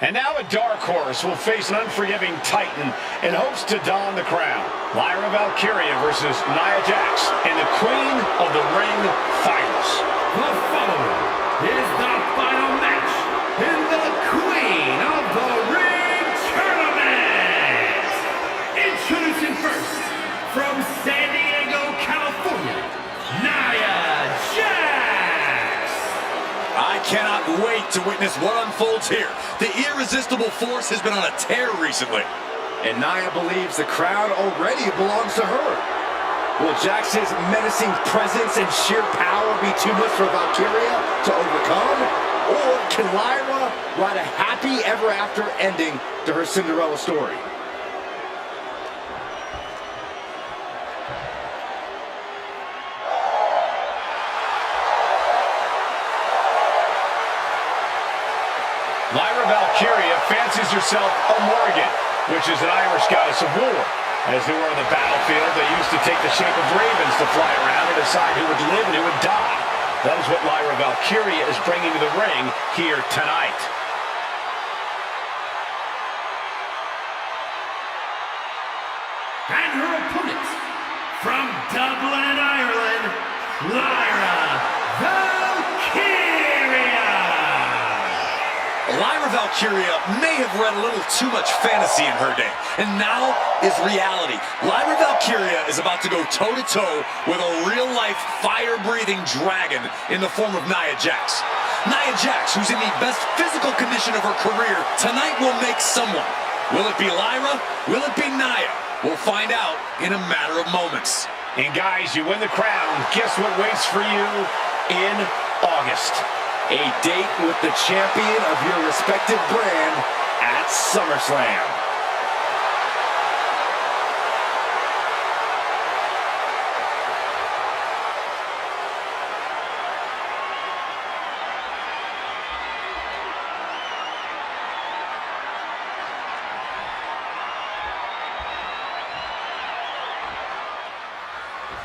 And now a dark horse will face an unforgiving titan in hopes to don the crown. Lyra Valkyria versus Nia Jax in the Queen of the Ring Finals. The following is the final match in the Queen of the Ring Tournament. Introducing first, from San Diego, California, Nia Jax. I cannot wait to witness what unfolds here. The irresistible force has been on a tear recently. And Nia believes the crown already belongs to her. Will Jax's menacing presence and sheer power be too much for Valkyria to overcome? Or can Lyra write a happy ever after ending to her Cinderella story? Lyra Valkyria fancies herself a Morgan, which is an Irish goddess of war. As they were on the battlefield, they used to take the shape of ravens to fly around and decide who would live and who would die. That is what Lyra Valkyria is bringing to the ring here tonight. And her opponent, from Dublin, Ireland, Lyra Valkyria. Lyra Valkyria may have read a little too much fantasy in her day, and now is reality. Lyra Valkyria is about to go toe-to-toe with a real-life, fire-breathing dragon in the form of Nia Jax. Nia Jax, who's in the best physical condition of her career, tonight will make someone. Will it be Lyra? Will it be Nia? We'll find out in a matter of moments. And guys, you win the crown. Guess what waits for you in August? A date with the champion of your respective brand at SummerSlam.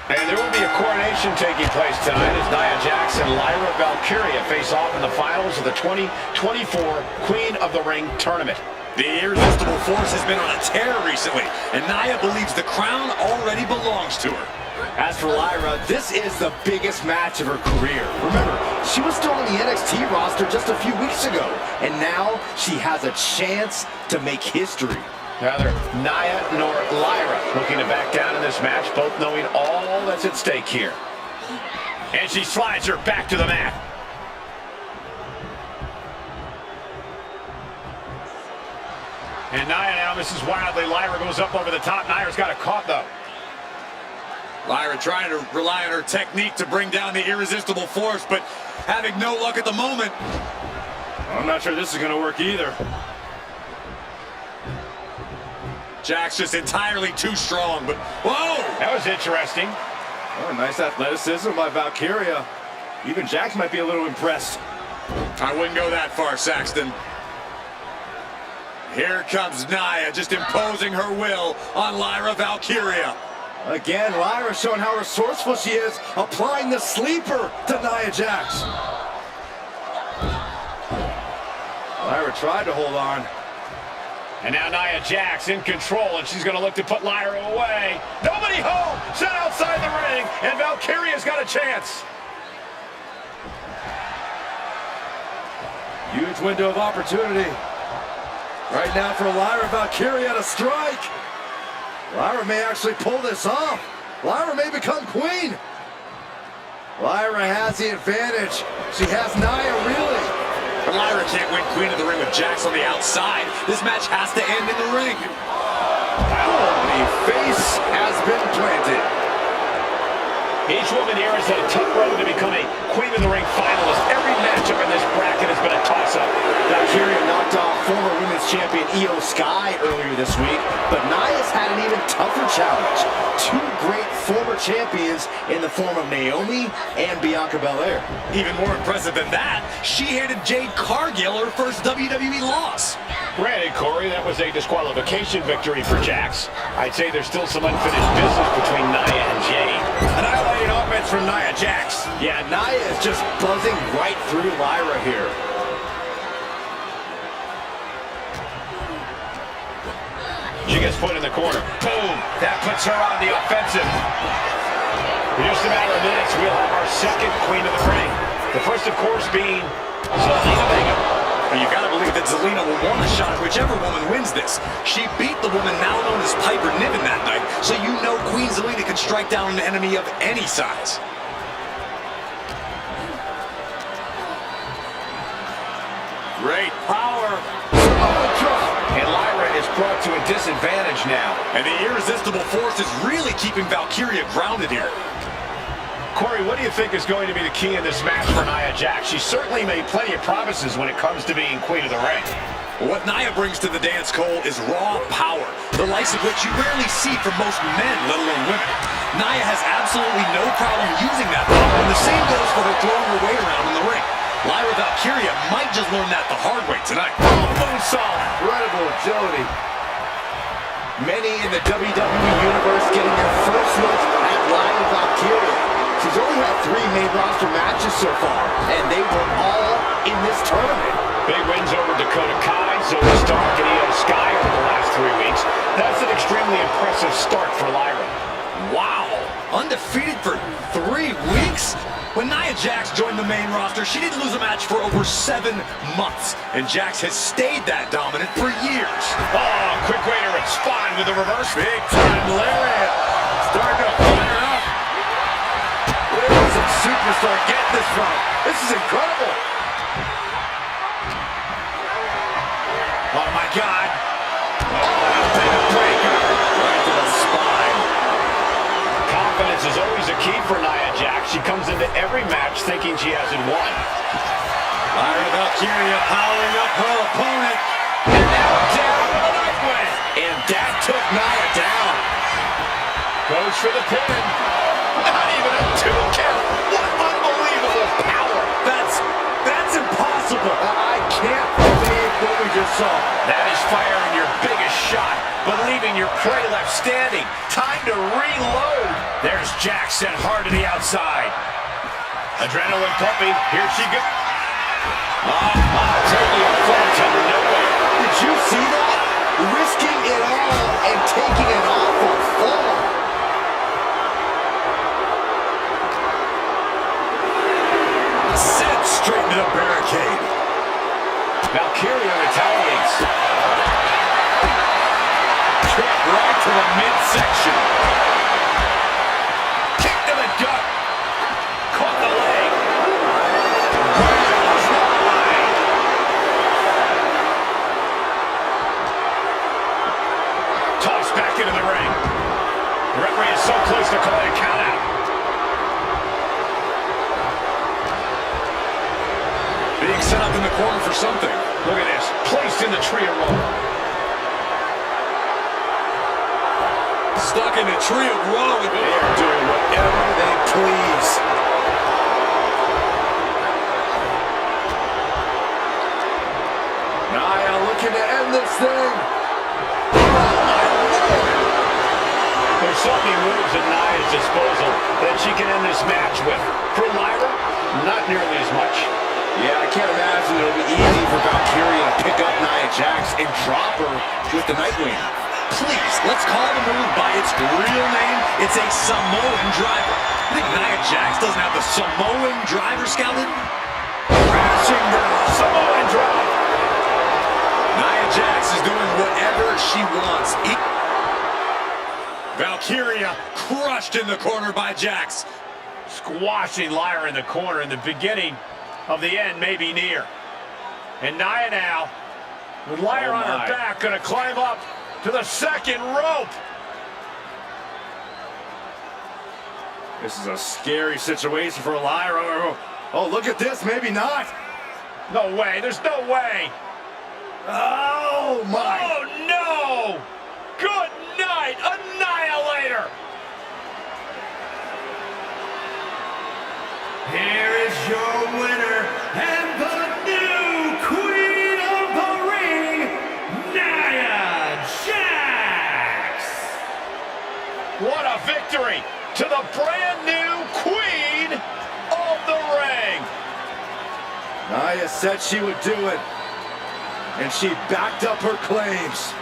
And there will be a coronation taking place tonight as Nia Jax and Lyra Valkyria face off in the finals of the 2024 Queen of the Ring Tournament. The irresistible force has been on a tear recently, and Nia believes the crown already belongs to her. As for Lyra, this is the biggest match of her career. Remember, she was still on the NXT roster just a few weeks ago, and now she has a chance to make history. Neither Nia nor Lyra looking to back down in this match, both knowing all that's at stake here. And she slides her back to the mat. And Nia now misses wildly. Lyra goes up over the top. Nia's got it caught, though. Lyra trying to rely on her technique to bring down the irresistible force, but having no luck at the moment. I'm not sure this is going to work either. Jax just entirely too strong, but whoa! That was interesting. Oh, nice athleticism by Valkyria. Even Jax might be a little impressed. I wouldn't go that far, Saxton. Here comes Nia, just imposing her will on Lyra Valkyria. Again, Lyra showing how resourceful she is, applying the sleeper to Nia Jax. Lyra tried to hold on. And now Nia Jax in control, and she's going to look to put Lyra away. Nobody home! Set outside the ring, and Valkyria's got a chance. Huge window of opportunity. Right now for Lyra Valkyria to strike. Lyra may actually pull this off. Lyra may become queen. Lyra has the advantage. She has Nia really. But Lyra can't win Queen of the Ring with Jax on the outside. This match has to end in the ring. The face has been planted. Each woman here has had a tough road to become a Queen of the Ring finalist. Every matchup in this bracket has been a toss-up. Valkyria knocked off former women's champion Io Sky earlier this week, but Nia's had an even tougher challenge. Two great former champions in the form of Naomi and Bianca Belair. Even more impressive than that, she handed Jade Cargill her first WWE loss. Granted, Corey, that was a disqualification victory for Jax. I'd say there's still some unfinished business between Nia and Jade. Annihilating offense from Nia Jax. Yeah, Nia is just buzzing right through Lyra here. gets put in the corner. Boom! That puts her on the offensive. In just a matter of minutes, we'll have our second Queen of the Ring. The first, of course, being Zelina Vega. And you gotta believe that Zelina will want a shot at whichever woman wins this. She beat the woman now known as Piper Niven that night, so you know Queen Zelina can strike down an enemy of any size. Great power. And Lyra is brought to a disadvantage now. And the irresistible force is really keeping Valkyria grounded here. Corey, what do you think is going to be the key in this match for Nia Jax? She certainly made plenty of promises when it comes to being Queen of the Ring. What Nia brings to the dance, Cole, is raw power, the likes of which you rarely see from most men, let alone women. Nia has absolutely no problem using that power, and the same goes for her throwing her weight around in the ring. Lyra Valkyria might just learn that the hard way tonight. Moonsault. Incredible agility. Many in the WWE Universe getting their first look at Lyra Valkyria. She's only had 3 main roster matches so far, and they were all in this tournament. Big wins over Dakota Kai, Zoe Stark, and Io Sky over the last 3 weeks. That's an extremely impressive start for Lyra. Wow! Undefeated for 3 weeks? When Nia Jax joined the main roster, she didn't lose a match for over 7 months. And Jax has stayed that dominant for years. Oh, quick way to respond with a reverse. Big time lariat. Starting to fire up. Where is some superstar getting this from? This is incredible. Oh, my God. Oh, big breaker. Right to the spine. Confidence is always a key for Nia Jax. She comes into every match thinking she hasn't won. Lyra Valkyria powering up her opponent. And now down with a knife win. And that took Nia down. Goes for the pin. Not even a 2 count. What unbelievable power. That's impossible. I can't believe what we just saw. That is firing your biggest shot, but leaving your prey left standing. Time to reload. There's Jax sent hard to the outside. Adrenaline pumping. Here she goes. Totally flat to nowhere. Did you see that? Risking it all and taking an awful fall. Sent straight into the barricade. Valkyria retaliates. Kick right to the midsection. Kick to the gut. Caught the leg. Tossed back into the ring. The referee is so close to calling a count out. Being set up in the corner for something. Look at this. Placed in the tree of woe. Stuck in the tree of woe. They are doing whatever they please. Nia looking to end this thing. There's so many moves at Nia's disposal that she can end this match with. For Lyra, not nearly as much. Yeah, I can't imagine it'll be easy for Valkyria to pick up Nia Jax and drop her with the Nightwing. Please, let's call the move by its real name. It's a Samoan driver. You think Nia Jax doesn't have the Samoan driver scouted? Crashing down. Samoan drop. Nia Jax is doing whatever she wants. Valkyria crushed in the corner by Jax. Squashing Lyra in the corner, in the beginning of the end may be near. And Nia now, with Lyra on her back, gonna climb up to the second rope. This is a scary situation for Lyra. Oh, look at this. Maybe not. No way. There's no way. Oh, my. Oh, no. Good night, Annihilator. Here is your winner and the new Queen of the Ring, Nia Jax. What a victory to the brand new Queen of the Ring. Nia said she would do it, and she backed up her claims.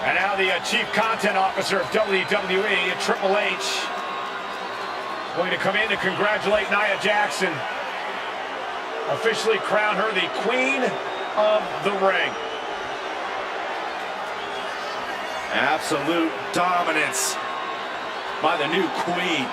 And now the Chief Content Officer of WWE, Triple H, going to come in to congratulate Nia Jackson. Officially crown her the Queen of the Ring. Absolute dominance by the new queen.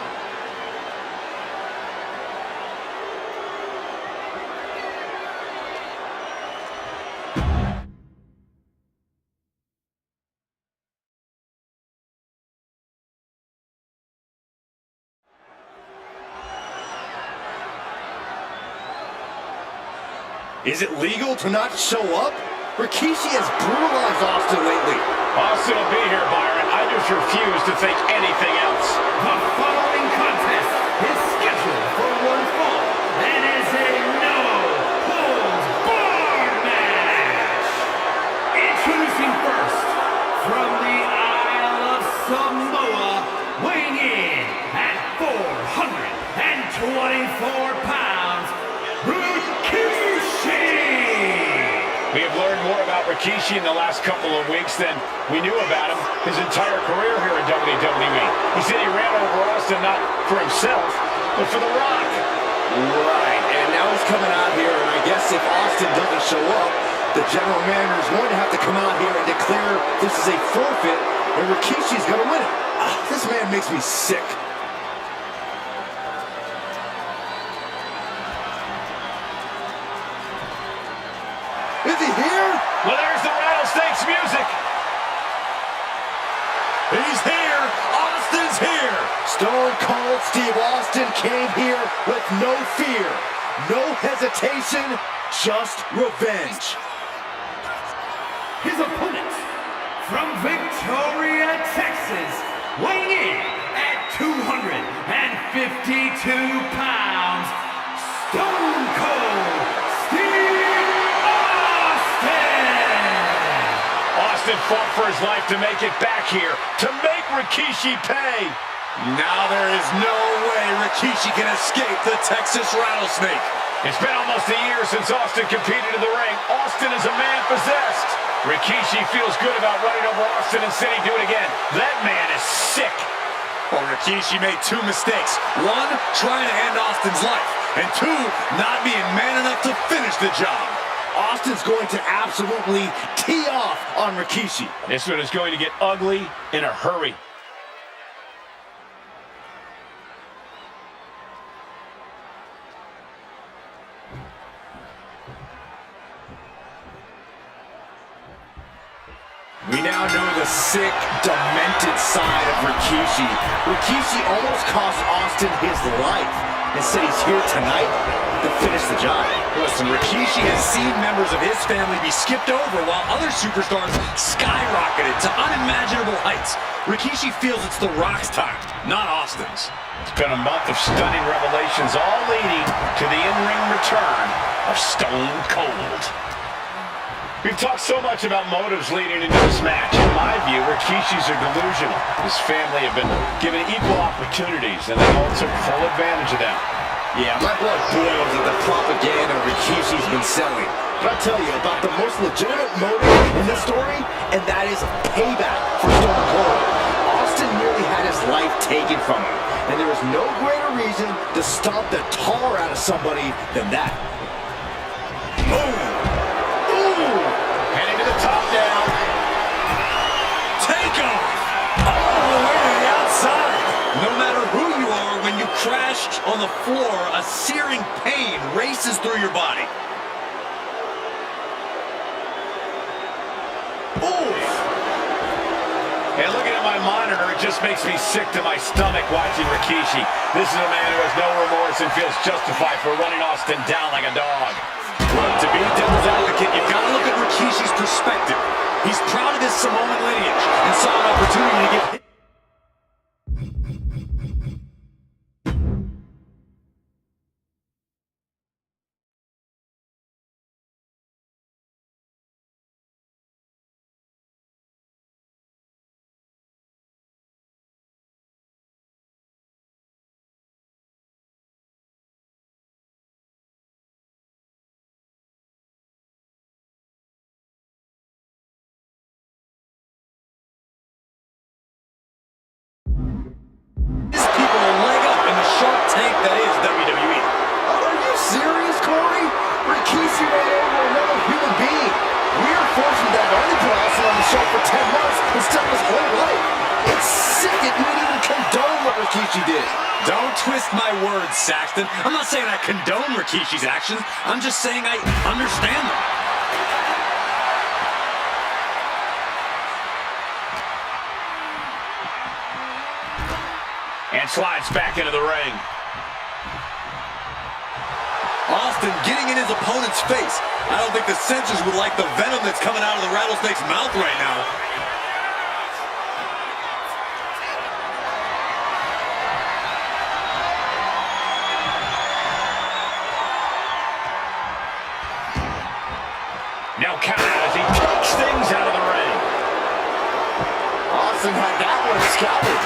Is it legal to not show up? Rikishi has brutalized Austin lately. Austin will be here, Byron. I just refuse to think anything else. The following contest is scheduled for one fall and is a no-holds-barred match. Introducing first, from the Isle of Samoa, weighing in at 424 pounds, Rikishi! We have learned more about Rikishi in the last couple of weeks than we knew about him his entire career here in WWE. He said he ran over Austin not for himself, but for The Rock. Right, and now he's coming out here, and I guess if Austin doesn't show up, the general manager is going to have to come out here and declare this is a forfeit, and Rikishi's going to win it. This man makes me sick. Is he here? Well, there's the Rattlesnakes music. He's here. Austin's here. Stone Cold Steve Austin came here with no fear, no hesitation, just revenge. His opponent, from Victoria, Texas, weighing in at 252 pounds, Stone Cold Steve Austin! Austin fought for his life to make it back here, to make Rikishi pay. Now there is no way Rikishi can escape the Texas Rattlesnake. It's been almost a year since Austin competed in the ring. Austin is a man possessed. Rikishi feels good about running over Austin and saying do it again. That man is sick. Well, Rikishi made two mistakes. One, trying to end Austin's life. And two, not being man enough to finish the job. Austin's going to absolutely tee off on Rikishi. This one is going to get ugly in a hurry. We now know the sick, demented side of Rikishi. Rikishi almost cost Austin his life and said he's here tonight to finish the job. Listen, Rikishi has seen members of his family be skipped over while other superstars skyrocketed to unimaginable heights. Rikishi feels it's The Rock's time, not Austin's. It's been a month of stunning revelations, all leading to the in-ring return of Stone Cold. We've talked so much about motives leading into this match. In my view, Rikishi's are delusional. His family have been given equal opportunities, and they all took full advantage of them. Yeah, my blood boils at the propaganda Rikishi's been selling. But I'll tell you about the most legitimate motive in this story, and that is payback for Stone Cold. Austin nearly had his life taken from him, and there is no greater reason to stomp the tar out of somebody than that. Boom! Heading to the top now. Take off! All the way to the outside. No matter who you are, when you crash on the floor, a searing pain races through your body. Oof! And looking at my monitor, it just makes me sick to my stomach watching Rikishi. This is a man who has no remorse and feels justified for running Austin down like a dog. Look, to be devil's advocate, you've got to look at Rikishi's perspective. He's proud of his Samoan lineage and saw an opportunity to give throughout his whole life. It's sick it wouldn't even condone what Rikishi did. Don't twist my words, Saxton. I'm not saying I condone Rikishi's actions. I'm just saying I understand them. And slides back into the ring. Austin getting in his opponent's face. I don't think the censors would like the venom that's coming out of the rattlesnake's mouth right now. Now counter as he takes things out of the ring. Austin had that one scouted.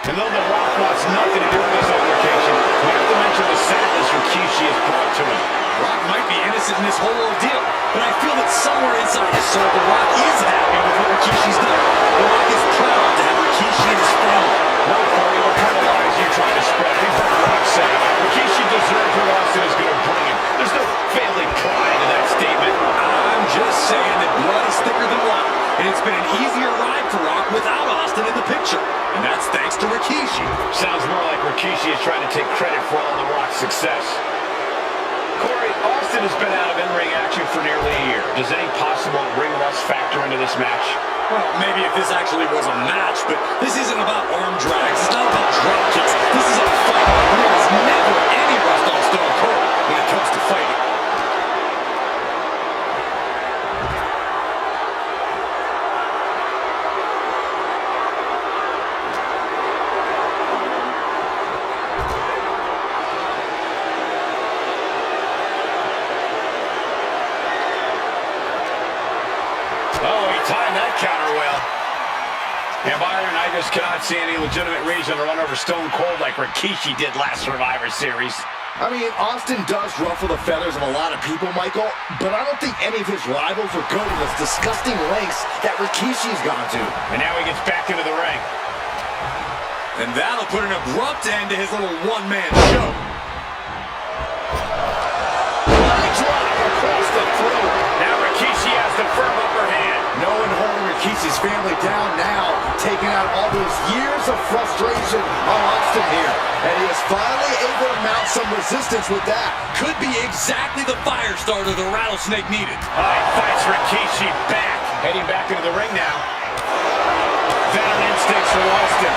And though The Rock wants nothing to do with this altercation, we have to mention the sadness Rikishi has brought to him. Rock might be innocent in this whole ordeal, but I feel that somewhere inside his soul, The Rock is happy with what Rikishi's done. The Rock is proud to have Rikishi in his family. Well, Corey, what kind of lies are you trying to spread? He's like Rock said. Rikishi deserves what Austin is going to bring him. There's no family pride in that statement. I'm just saying that blood is thicker than water, and it's been an easier ride for Rock without Austin in the picture. And that's thanks to Rikishi. Sounds more like Rikishi is trying to take credit for all The Rock's success. Corey, Austin has been out of in-ring action for nearly a year. Does any possible ring rust factor into this match? Well, maybe if this actually was a match, but this isn't about arm drags. It's not about drop kicks. This is a fight, and there is never any rust on Stone Cold when it comes to fighting. Oh, he timed that counter well. And Byron, I just cannot see any legitimate reason to run over Stone Cold like Rikishi did last Survivor Series. I mean, Austin does ruffle the feathers of a lot of people, Michael, but I don't think any of his rivals would go to those disgusting lengths that Rikishi's gone to. And now he gets back into the ring. And that'll put an abrupt end to his little one-man show. Drop across the throat. Now Rikishi has the firm upper hand. No one holding Rikishi's family down now, taking out all those years of frustration on Austin here. And he is finally able to mount some resistance with that. Could be exactly the fire starter the Rattlesnake needed. He fights Rikishi back. Heading back into the ring now. Venom instincts from Austin.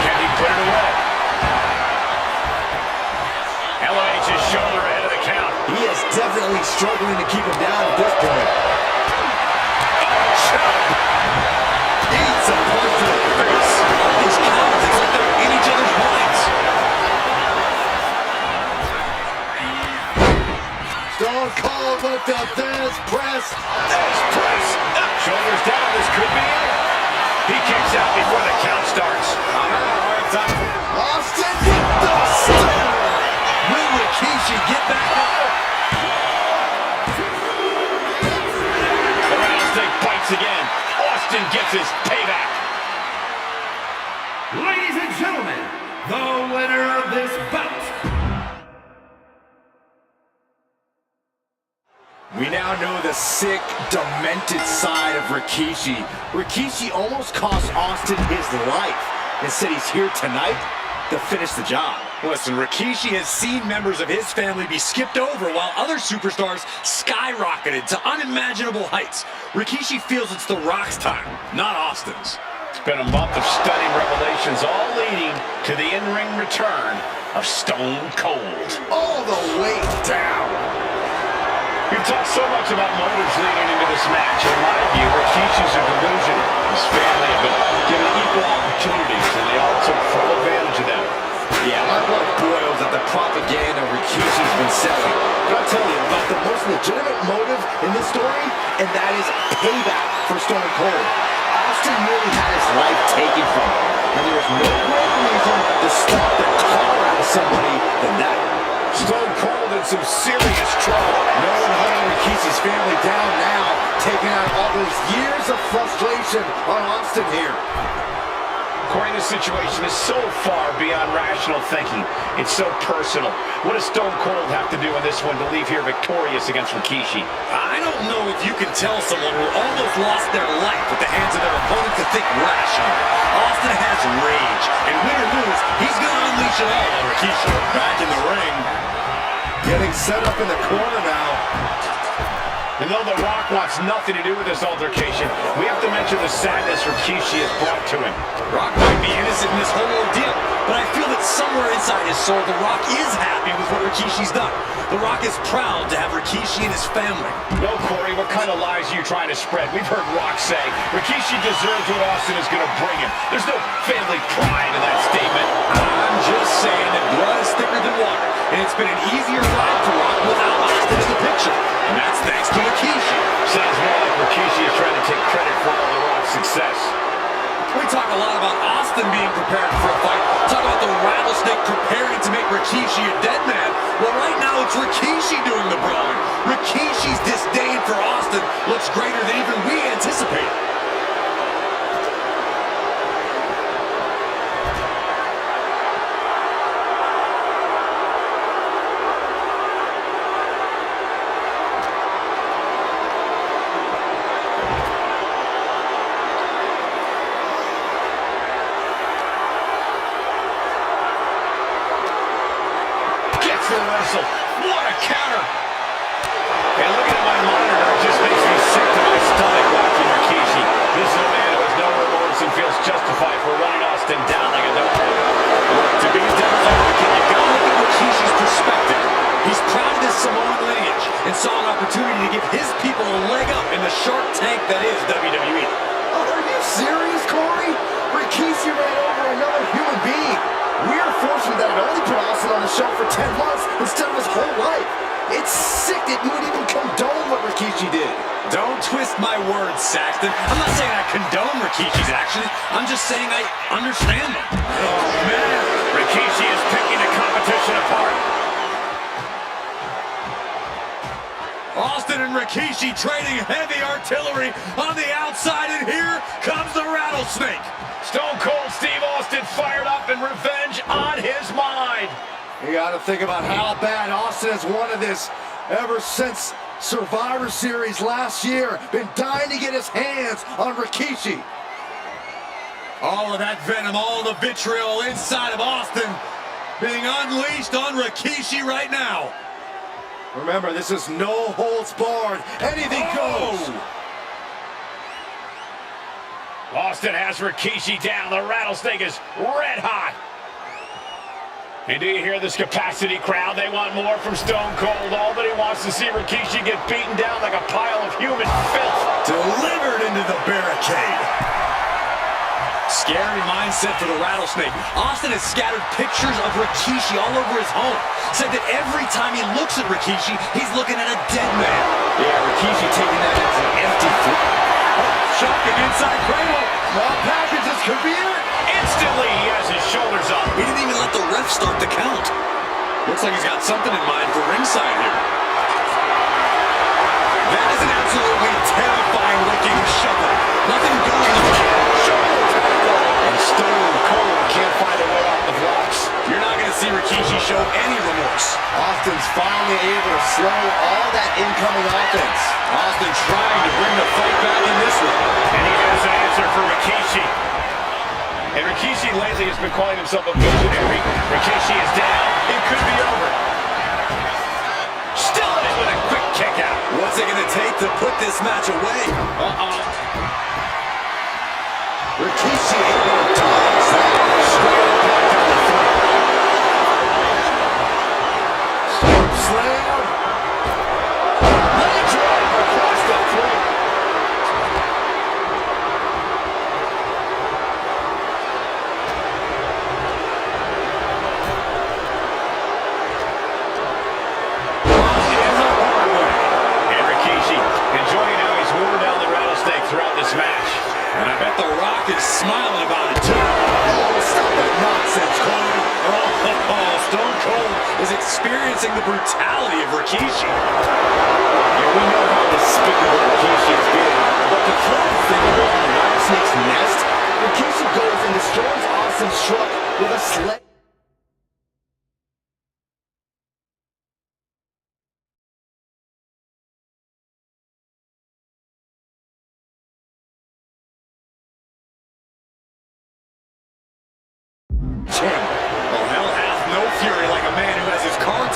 Can he put it away? Elevates his shoulder ahead of the count. He is definitely struggling to keep him down at this point. Eats a punch to the face. These counts, it's like they're in each other's minds. Stone Cold with the Thesz press. Thesz press. Shoulders down. This could be it. He kicks out before the count starts. Austin with the stunner. Will Rikishi get back up? The Rattlesnake bites again. Austin gets his payback. Ladies and gentlemen, the winner of this bout. We now know the sick, demented side of Rikishi. Rikishi almost cost Austin his life. Instead, he's here tonight to finish the job. Listen, Rikishi has seen members of his family be skipped over while other superstars skyrocketed to unimaginable heights. Rikishi feels it's The Rock's time, not Austin's. It's been a month of stunning revelations, all leading to the in-ring return of Stone Cold. All the way down. We've talked so much about motives leading into this match. In my view, Rikishi's a delusion. His family have been given equal opportunities, and they all took full advantage of them. Yeah, my blood boils at the propaganda Rikishi's been selling. But I'll tell you about the most legitimate motive in this story, and that is payback for Stone Cold. Austin really had his life taken from him, and there is no greater reason to stomp the tar out of somebody than that. Stone Cold in some serious trouble. No one holding Rikishi's family down now, taking out all those years of frustration on Austin here. Corey, this situation is so far beyond rational thinking. It's so personal. What does Stone Cold have to do in this one to leave here victorious against Rikishi? I don't know if you can tell someone who almost lost their life at the hands of their opponent to think rationally. Austin has rage, and win or lose, he's going to unleash it all on Rikishi. Back in the ring. Getting set up in the corner now. And though The Rock wants nothing to do with this altercation, we have to mention the sadness Rikishi has brought to him. Rock might be innocent in this whole ordeal, but I feel that somewhere inside his soul, The Rock is happy with what Rikishi's done. The Rock is proud to have Rikishi and his family. No, Corey, what kind of lies are you trying to spread? We've heard Rock say Rikishi deserves what Austin is going to bring him. There's no family pride in that statement. I'm just saying that blood is thicker than water, and it's been an easier ride for Rock without Austin in the picture. And that's thanks to Rikishi. Sounds more like Rikishi is trying to take credit for all The Rock's success. We talk a lot about Austin being prepared for a fight. Talk about the rattlesnake preparing to make Rikishi a dead man. Well, right now it's Rikishi doing the brawling. Rikishi's disdain for Austin looks greater than even we anticipated. What a counter! And looking at my monitor, it just makes me sick to my stomach watching Rikishi. This is a man who has no remorse and feels justified for running Austin down like a dog. To be a devil's advocate, you gotta look at Rikishi's perspective. He's proud of his Samoan lineage and saw an opportunity to give his people a leg up in the shark tank that is WWE. Oh, are you serious, Corey? Rikishi ran over another human being. We're fortunate that it only put Austin on the show for 10 months instead of his whole life. It's sick that you would even condone what Rikishi did. Don't twist my words, Saxton. I'm not saying I condone Rikishi's actions. I'm just saying I understand them. Oh, man. Rikishi is picking the competition apart. Austin and Rikishi trading heavy artillery on the outside, and here comes the rattlesnake. Stone Cold Steve Austin fired up and revenge on his mind. You got to think about how bad Austin has wanted this ever since Survivor Series last year. Been dying to get his hands on Rikishi. All of that venom, all the vitriol inside of Austin being unleashed on Rikishi right now. Remember, this is no holds barred. Anything goes. Austin has Rikishi down. The rattlesnake is red hot. And do you hear this capacity crowd? They want more from Stone Cold. All that he wants to see Rikishi get beaten down like a pile of human filth. Delivered into the barricade. Scary mindset for the rattlesnake. Austin has scattered pictures of Rikishi all over his home. Said that every time he looks at Rikishi, he's looking at a dead man. Yeah, Rikishi taking that as an empty threat. Shocking inside cradle. Small package, this could be it. Instantly, he has his shoulders up. He didn't even let the ref start the count. Looks like he's got something in mind for ringside here. That is an absolutely terrifying looking shovel. Nothing going on. Shoulder tackle. And Stone Cold can't find a way off the blocks. You're not going to see Rikishi show any remorse. Austin's finally able to slow all that incoming offense. Austin trying to bring the fight back in this one. And he has an answer for Rikishi. And Rikishi lately has been calling himself a visionary. Rikishi is down. It could be over. Still in it with a quick kick out. What's it going to take to put this match away? Rikishi able to dodge that straight up back down the throat. Slam. Leg drop across the throat. And Rikishi enjoying how he's worn down the rattlesnake throughout this match. And I bet The Rock is smiling about it too. Oh, stop that nonsense, Corey. Oh, Stone Cold is experiencing the brutality of Rikishi. Yeah, we know how despicable Rikishi has been, but to throw a finger on the rattlesnake's nest, Rikishi goes and destroys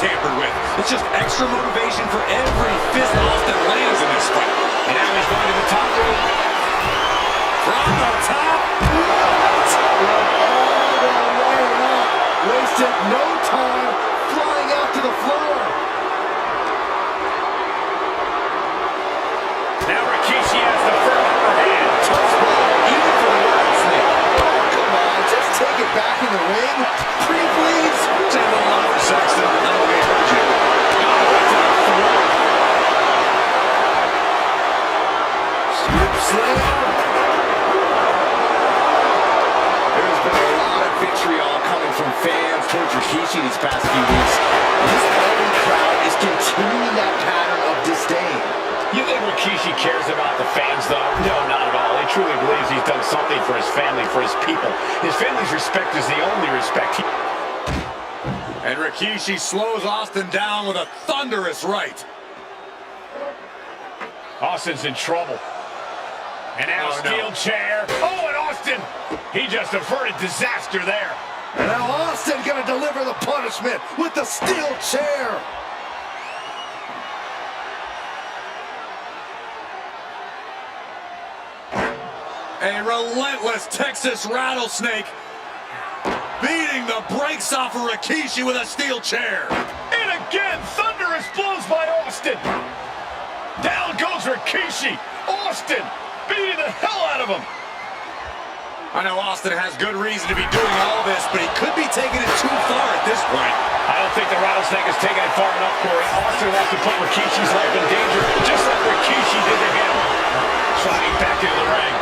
tampered with. It's just extra motivation for every fist Austin lands in this fight. And now he's going to the top rope. From the top. What? All the way up. Wasted no time flying out to the floor. Now Rikishi has the firm upper hand. Tough spot, even for the rattlesnake. Oh, come on, just take it back in the ring. Pretty please. Say a little louder, Saxton. I don't think I heard you. Scoop slam. There's been a lot of vitriol coming from fans towards Rikishi these past few weeks. This LA crowd is continuing that pattern of disdain. You think Rikishi cares about the fans, though? No, not at all. He truly believes he's done something for his family, for his people. His family's respect is the only respect. And Rikishi slows Austin down with a thunderous right. Austin's in trouble. And now steel chair. Oh, and Austin! He just averted disaster there. And now Austin gonna deliver the punishment with the steel chair. A relentless Texas rattlesnake beating the brakes off of Rikishi with a steel chair. And again, thunderous blows by Austin. Down goes Rikishi. Austin beating the hell out of him. I know Austin has good reason to be doing all this, but he could be taking it too far at this point. I don't think the rattlesnake has taken it far enough, Corey. Austin wants to put Rikishi's life in danger, just like Rikishi did to him. Sliding back into the ring.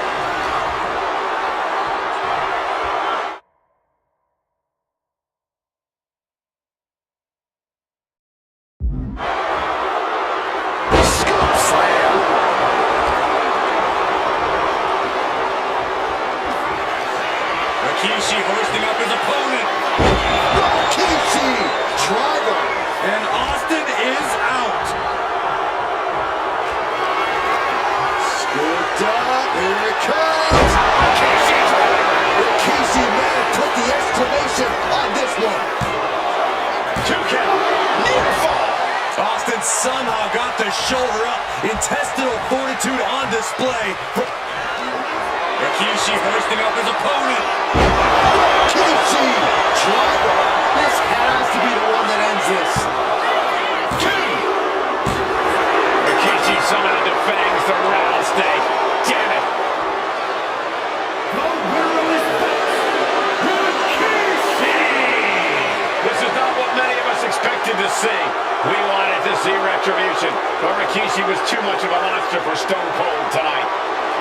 Rikishi hoisting up his opponent. Rikishi, driver. And Austin is out. Scooped up, here it comes. Rikishi may have put the exclamation on this one. 2 count, near fall. Austin somehow got the shoulder up. Intestinal fortitude on display. Rikishi hoisting up his opponent. Rikishi, driver. This has to be the one that ends this. 2. Rikishi summoned the fangs, the rattlesnake. Damn it. The winner of this bout, Rikishi! This is not what many of us expected to see. We wanted to see retribution, but Rikishi was too much of a monster for Stone Cold tonight.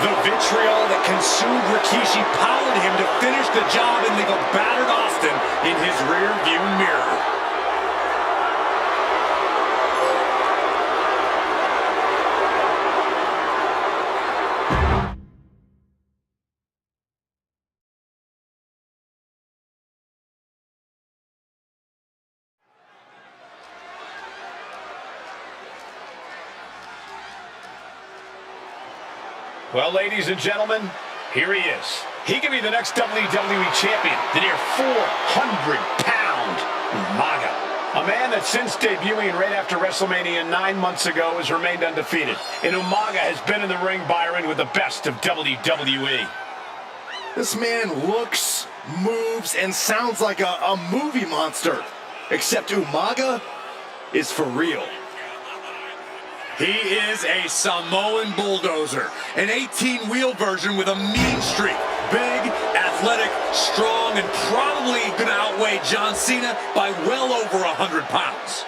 The vitriol that consumed Rikishi powered him to finish the job and leave a battered Austin in his rear-view mirror. Well, ladies and gentlemen, here he is. He can be the next WWE champion, the near 400-pound Umaga. A man that since debuting right after WrestleMania 9 months ago has remained undefeated. And Umaga has been in the ring, Byron, with the best of WWE. This man looks, moves, and sounds like a movie monster. Except Umaga is for real. He is a Samoan bulldozer, an 18-wheel version with a mean streak. Big, athletic, strong, and probably going to outweigh John Cena by well over 100 pounds.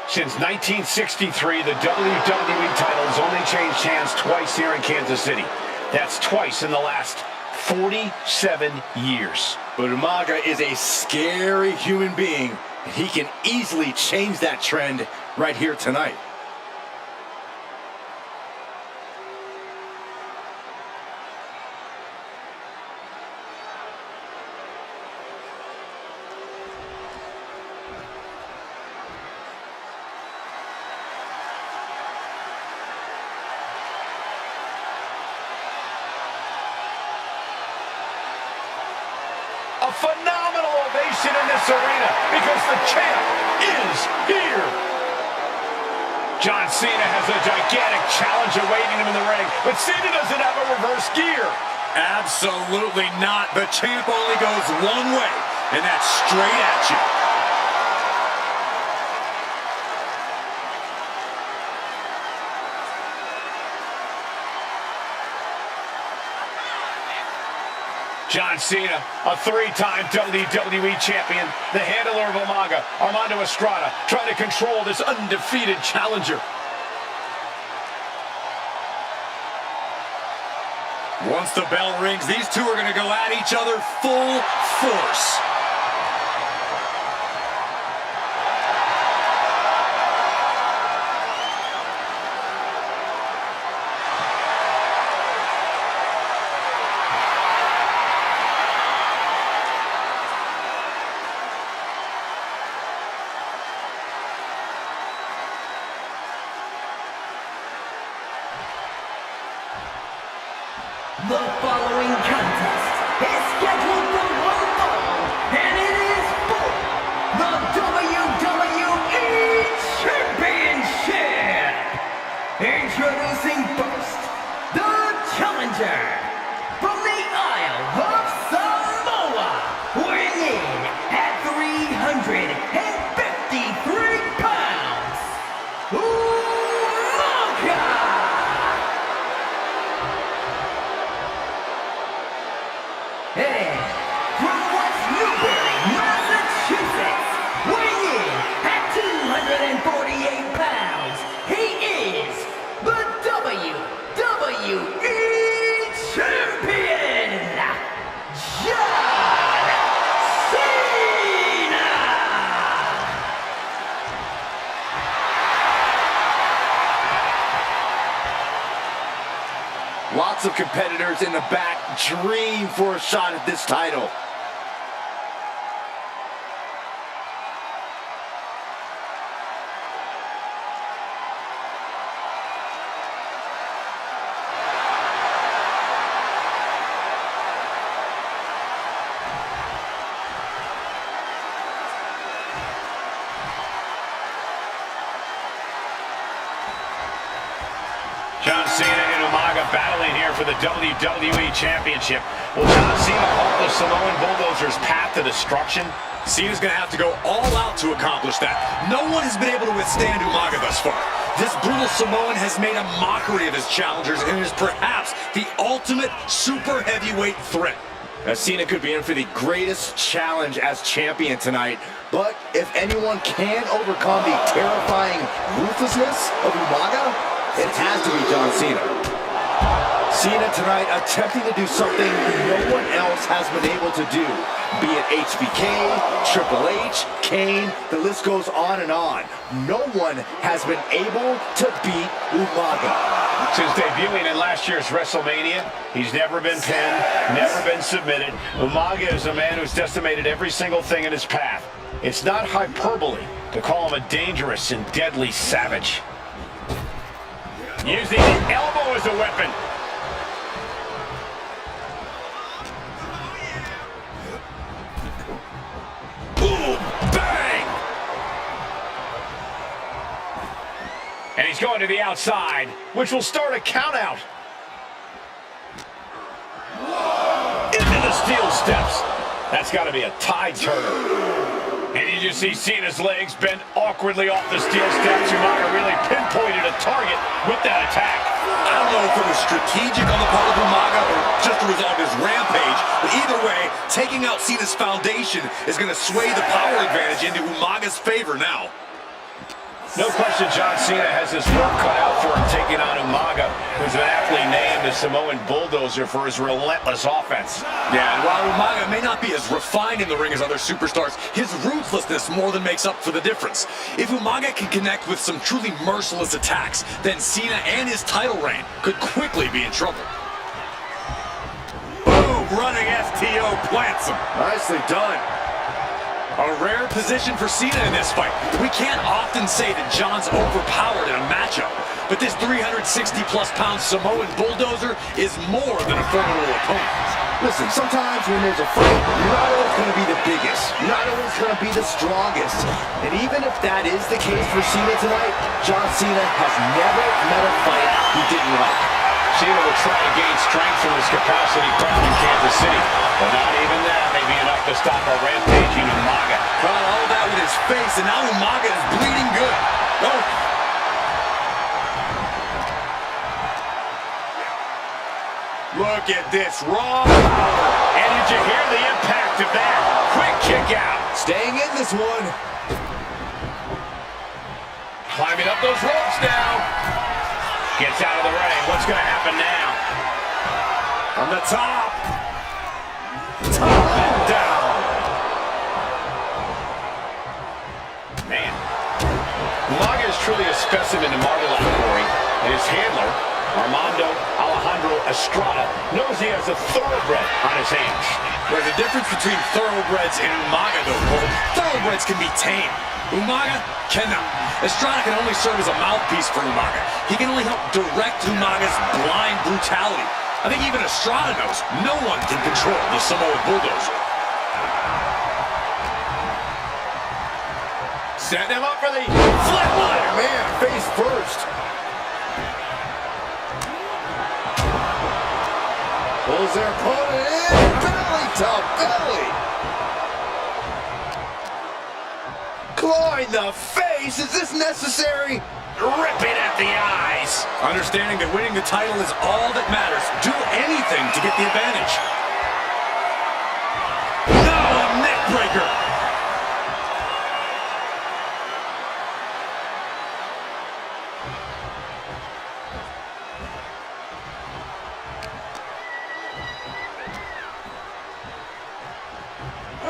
Since 1963, the WWE title has only changed hands twice here in Kansas City. That's twice in the last 47 years. But Umaga is a scary human being. And he can easily change that trend right here tonight. a phenomenal ovation in this arena because the champ is here. John Cena has a gigantic challenge awaiting him in the ring, but Cena doesn't have a reverse gear. Absolutely not. The champ only goes one way, and that's straight at you. John Cena, a three-time WWE champion, the handler of Umaga, Armando Estrada, trying to control this undefeated challenger. Once the bell rings, these two are going to go at each other full force. The following contest is scheduled for one fall, and it is for the WWE Championship. Introducing first, the challenger from the Isle of Samoa, weighing in at 353 pounds, Umaga. And from West Newbury, Massachusetts, weighing in at 248 pounds, he is the WWE Champion, John Cena! Lots of competitors in the back dream for a shot at this title. John Cena and Umaga battling here for the WWE Championship. Will John Cena halt the Samoan Bulldozer's path to destruction? Cena's going to have to go all out to accomplish that. No one has been able to withstand Umaga thus far. This brutal Samoan has made a mockery of his challengers and is perhaps the ultimate super heavyweight threat. Now, Cena could be in for the greatest challenge as champion tonight, but if anyone can overcome the terrifying ruthlessness of Umaga, it has to be John Cena. Cena tonight attempting to do something no one else has been able to do. Be it HBK, Triple H, Kane, the list goes on and on. No one has been able to beat Umaga. Since debuting in last year's WrestleMania, he's never been pinned, never been submitted. Umaga is a man who's decimated every single thing in his path. It's not hyperbole to call him a dangerous and deadly savage. Using the elbow as a weapon. Boom! Bang! And he's going to the outside, which will start a count out. Into the steel steps. That's got to be a tide turner. And you just see Cena's legs bent awkwardly off the steel steps. Umaga really pinpointed a target with that attack. I don't know if it was strategic on the part of Umaga or just a result of his rampage, but either way, taking out Cena's foundation is going to sway the power advantage into Umaga's favor now. No question John Cena has his work cut out for him taking on Umaga, who's been aptly named the Samoan Bulldozer for his relentless offense. Yeah, and while Umaga may not be as refined in the ring as other superstars, his ruthlessness more than makes up for the difference. If Umaga can connect with some truly merciless attacks, then Cena and his title reign could quickly be in trouble. Boom! Running STO plants him. Nicely done. A rare position for Cena in this fight. We can't often say that John's overpowered in a matchup, but this 360-plus-pound Samoan Bulldozer is more than a formidable opponent. Listen, sometimes when there's a fight, you're not always going to be the biggest. You're not always going to be the strongest. And even if that is the case for Cena tonight, John Cena has never met a fight he didn't like. Cena will try to gain strength from his capacity crowd in Kansas City, but not even that may be enough to stop a rampaging Umaga. Caught all that with his face, and now Umaga is bleeding good. Oh. Look at this raw power. And did you hear the impact of that? Quick kick out. Staying in this one. Climbing up those ropes now. Gets out of the ring. What's going to happen now? From the top. Top and down. Man. Umaga is truly a specimen to marvel at, Corey. And his handler, Armando Alejandro Estrada, knows he has a thoroughbred on his hands. There's a difference between thoroughbreds and Umaga, though, Cole. Thoroughbreds can be tamed. Umaga cannot. Estrada can only serve as a mouthpiece for Umaga. He can only help direct Umaga's blind brutality. I think even Estrada knows no one can control the Samoan bulldozer. Setting him up for the flatliner. Man, face first. Pulls their opponent in. Belly to belly. Claw in the face. Is this necessary? Ripping at the eyes. Understanding that winning the title is all that matters. Do anything to get the advantage. No, a neck breaker.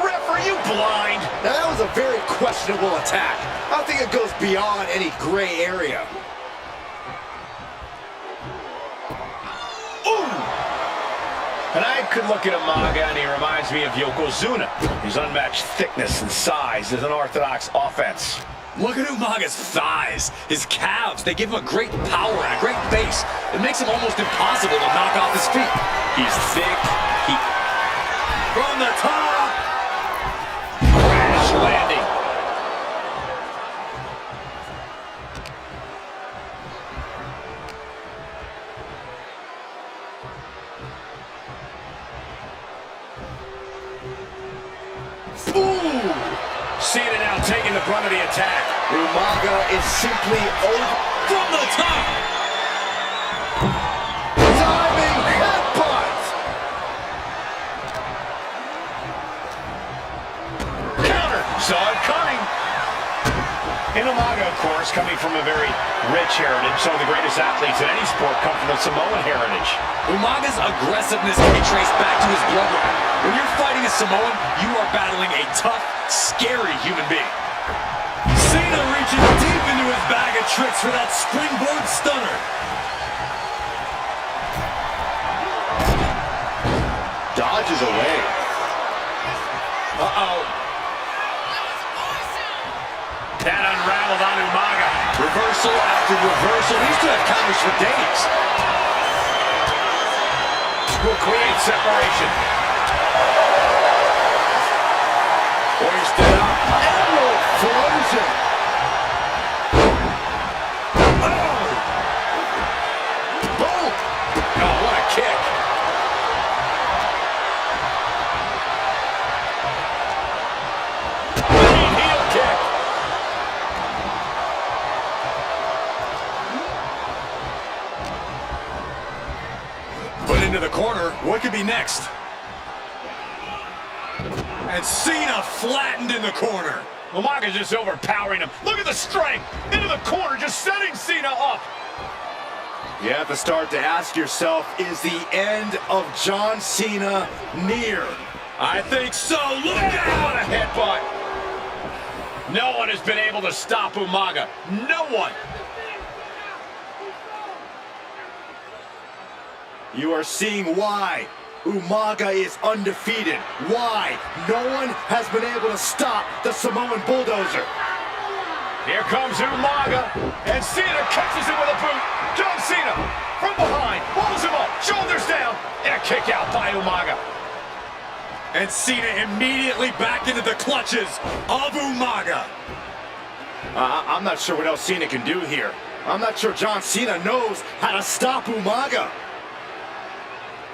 Ref, are you blind? Now that was a very questionable attack. I think it goes beyond any gray area. Ooh! And I could look at Umaga and he reminds me of Yokozuna. His unmatched thickness and size is an orthodox offense. Look at Umaga's thighs, his calves. They give him a great power and a great base. It makes him almost impossible to knock off his feet. He's thick. From the top. Crash landing. Ooh! Cena now taking the brunt of the attack. Umaga is simply over. From the top. Diving headbutt. Counter. Saw it coming. And Umaga, of course, coming from a very rich heritage. Some of the greatest athletes in any sport come from the Samoan heritage. Umaga's aggressiveness can be traced back to his bloodline. When you're fighting a Samoan, you are battling a tough, scary human being. Cena reaching deep into his bag of tricks for that springboard stunner. Dodges away. Uh-oh. That unraveled on Umaga. Reversal after reversal. These two have counters for days. Will create separation. Hoisted up. Elbow frozen. Boom. Oh, what a kick. Clean heel kick. Put into the corner. What could be next? And Cena flattened in the corner. Umaga's just overpowering him. Look at the strength. Into the corner, just setting Cena up. You have to start to ask yourself, is the end of John Cena near? I think so. Look What a out! headbutt. No one has been able to stop Umaga. No one. You are seeing why Umaga is undefeated. Why no one has been able to stop the Samoan bulldozer. Here comes Umaga, and Cena catches him with a boot. John Cena from behind, pulls him up, shoulders down, and a kick out by Umaga. And Cena immediately back into the clutches of Umaga. I'm not sure what else Cena can do here. I'm not sure John Cena knows how to stop Umaga.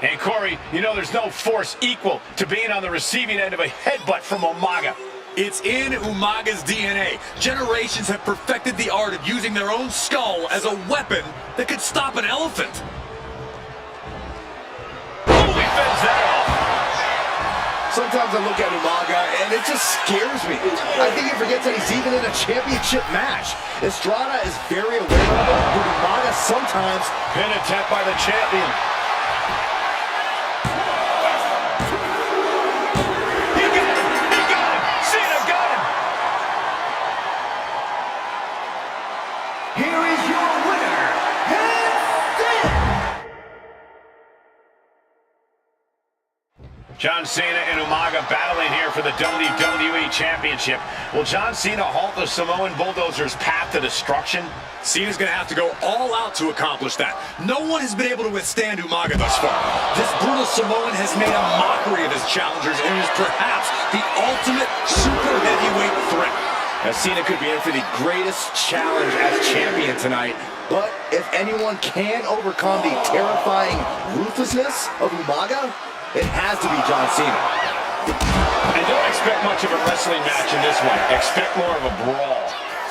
Hey, Corey, you know there's no force equal to being on the receiving end of a headbutt from Umaga. It's in Umaga's DNA. Generations have perfected the art of using their own skull as a weapon that could stop an elephant. Oh, he fends that off. Sometimes I look at Umaga and it just scares me. I think he forgets that he's even in a championship match. Estrada is very aware of it, but Umaga sometimes... Pin attempt by the champion. John Cena and Umaga battling here for the WWE Championship. Will John Cena halt the Samoan Bulldozer's path to destruction? Cena's going to have to go all out to accomplish that. No one has been able to withstand Umaga thus far. This brutal Samoan has made a mockery of his challengers and is perhaps the ultimate super heavyweight threat. Now Cena could be in for the greatest challenge as champion tonight, but if anyone can overcome the terrifying ruthlessness of Umaga, it has to be John Cena. And don't expect much of a wrestling match in this one. Expect more of a brawl.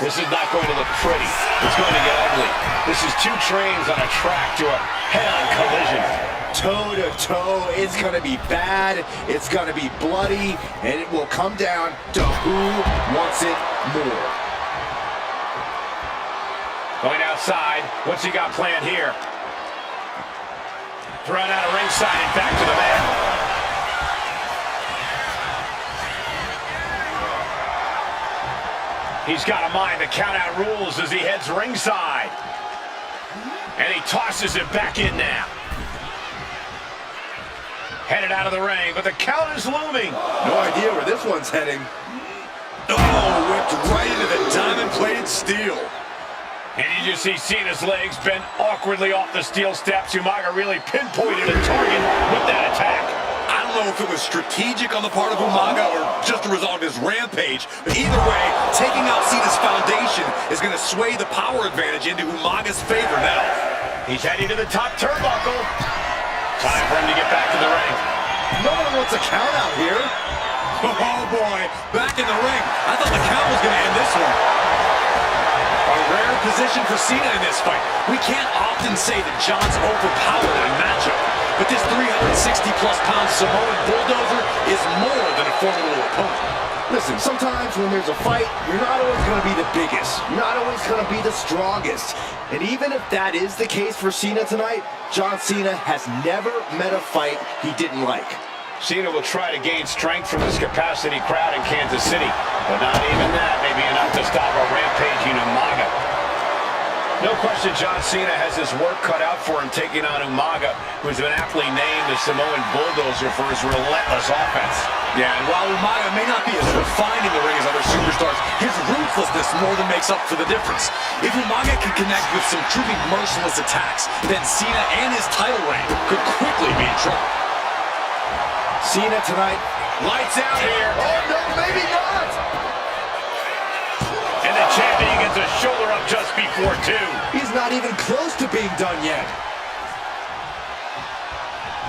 This is not going to look pretty. It's going to get ugly. This is two trains on a track to a head-on collision. Toe-to-toe, it's going to be bad, it's going to be bloody, and it will come down to who wants it more. Going outside. What's he got planned here? Thrown out of ringside and back to the mat. He's got to mind the count-out rules as he heads ringside. And he tosses it back in now. Headed out of the ring, but the count is looming. No idea where this one's heading. Oh, whipped right into the diamond-plated steel. And you just see Cena's legs bend awkwardly off the steel steps. Umaga really pinpointed a target with that attack. I don't know if it was strategic on the part of Umaga or just a result of his rampage, but either way, taking out Cena's foundation is going to sway the power advantage into Umaga's favor now. He's heading to the top turnbuckle. Time for him to get back to the ring. No one wants a count out here. Oh boy, back in the ring. I thought the count was going to end this one. A rare position for Cena in this fight. We can't often say that John's overpowered in a matchup, but this 360-plus pound Samoan Bulldozer is more than a formidable opponent. Listen, sometimes when there's a fight, you're not always going to be the biggest. You're not always going to be the strongest. And even if that is the case for Cena tonight, John Cena has never met a fight he didn't like. Cena will try to gain strength from this capacity crowd in Kansas City, but not even that may be enough to stop a rampaging Umaga. No question John Cena has his work cut out for him taking on Umaga, who's been aptly named the Samoan Bulldozer for his relentless offense. Yeah, and while Umaga may not be as refined in the ring as other superstars, his ruthlessness more than makes up for the difference. If Umaga can connect with some truly merciless attacks, then Cena and his title reign could quickly be in trouble. Cena tonight. Lights out here. Oh, no, maybe not. And the champion gets a shoulder up just before two. He's not even close to being done yet.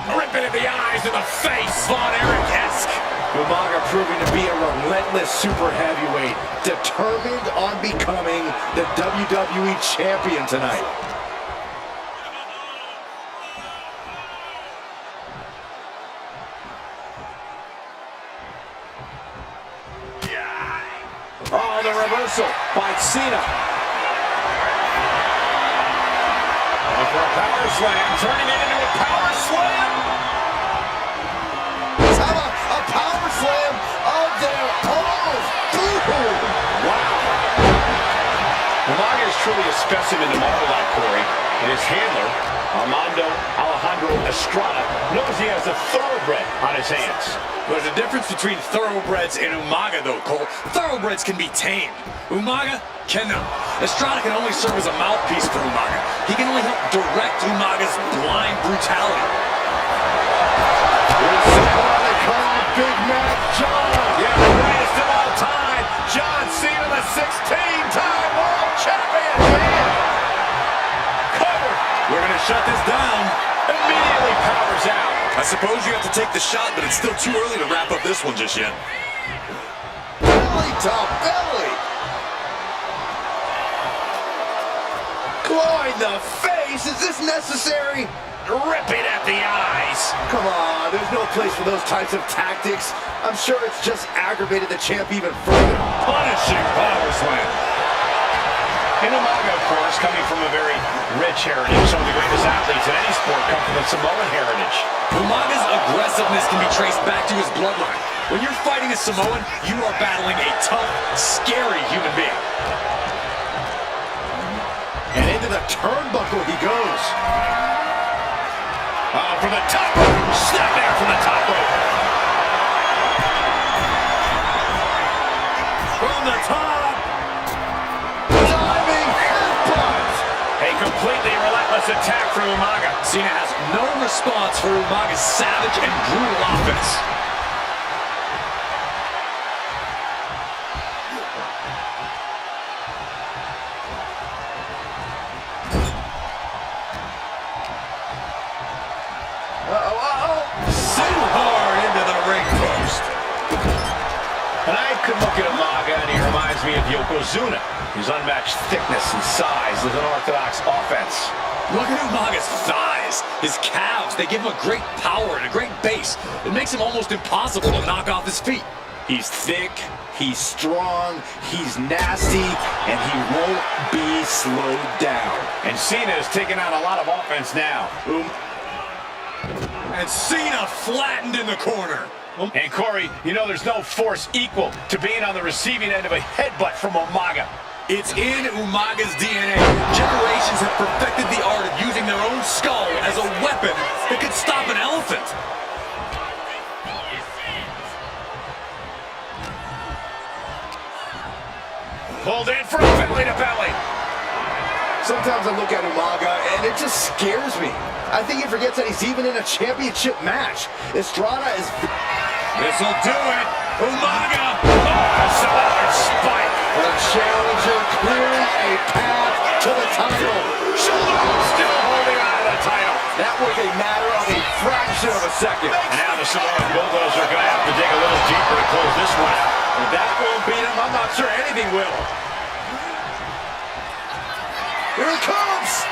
Ripping at the eyes and the face. Von Erich-esque. Umaga proving to be a relentless super heavyweight, determined on becoming the WWE champion tonight. Oh, the reversal by Cena. And for a power slam, turning it into a power slam. Let's have a power slam of their own. Wow. Umaga is truly a specimen to marvel at, Corey. And his handler, Alejandro Estrada, knows he has a thoroughbred on his hands. There's a difference between thoroughbreds and Umaga, though, Cole. Thoroughbreds can be tamed. Umaga cannot. Estrada can only serve as a mouthpiece for Umaga. He can only help direct Umaga's blind brutality. They come, big suppose you have to take the shot, but it's still too early to wrap up this one just yet. Belly to belly. Claw in the face. Is this necessary? Ripping at the eyes. Come on, there's no place for those types of tactics. I'm sure it's just aggravated the champ even further. Punishing power slam. And Umaga, of course, coming from a very rich heritage. Some of the greatest athletes in any sport come from the Samoan heritage. Umaga's aggressiveness can be traced back to his bloodline. When you're fighting a Samoan, you are battling a tough, scary human being. And into the turnbuckle he goes. From the top rope. Snap there from the top rope. From the top. Diving headbutt. A completely relentless attack from Umaga. Cena has no response for Umaga's savage and brutal offense. So hard into the ring post. And I could look at Umaga and he reminds me of Yokozuna. His unmatched thickness and size with an orthodox offense. Look at Umaga's thighs, his calves. They give him a great power and a great base. It makes him almost impossible to knock off his feet. He's thick, he's strong, he's nasty, and he won't be slowed down. And Cena is taking on a lot of offense now. And Cena flattened in the corner. And Corey, you know there's no force equal to being on the receiving end of a headbutt from Umaga. It's in Umaga's DNA. Generations have perfected the art of using their own skull as a weapon that could stop an elephant. Pulled in for a belly to belly. Sometimes I look at Umaga and it just scares me. I think he forgets that he's even in a championship match. Estrada is... This'll do it. Umaga. Solid spike. The challenger clearing a path to the title. Still holding on to the title. That was a matter of a fraction of a second. And now the Samoan Bulldozer are going to have to dig a little deeper to close this one out. If that won't beat him, I'm not sure anything will. Here it comes!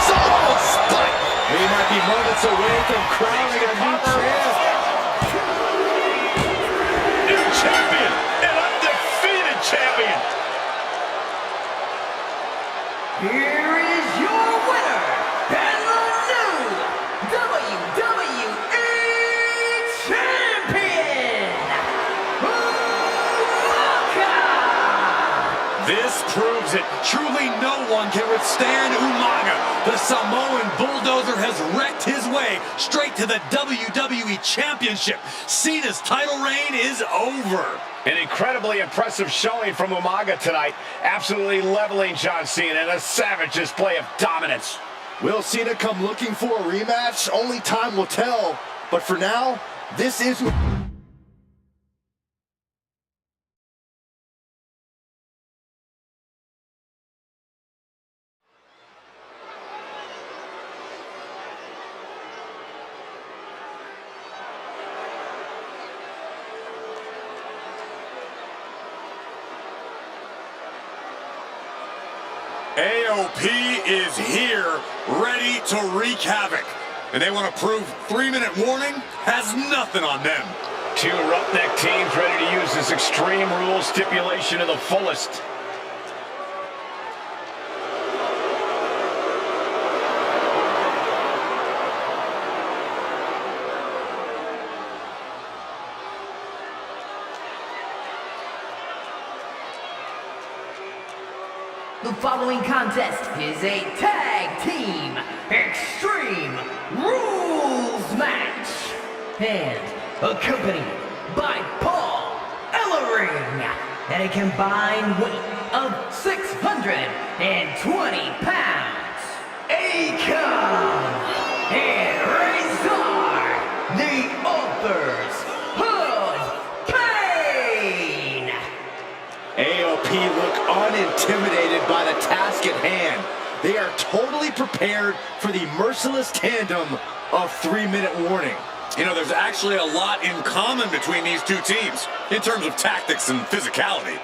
Samoan spike! He might be moments away from crowning a new champ. New champion, an undefeated champion. Here is your winner, and the new WWE Champion, Umaga! This proves it. Truly no one can withstand Umaga. The Samoan Bulldozer has wrecked his way straight to the WWE Championship. Cena's title reign is over. An incredibly impressive showing from Umaga tonight. Absolutely leveling John Cena in a savage display of dominance. Will Cena come looking for a rematch? Only time will tell. But for now, this is... AOP is here, ready to wreak havoc. And they want to prove 3-minute warning has nothing on them. Two roughneck teams ready to use this extreme rule stipulation to the fullest. The following contest is a tag team extreme rules match and accompanied by Paul Ellering at a combined weight of 620 pounds. Akon and Razor, the authors of Pain. AOP look unintimidated by the task at hand. They are totally prepared for the merciless tandem of 3-minute warning. You know, there's actually a lot in common between these two teams in terms of tactics and physicality.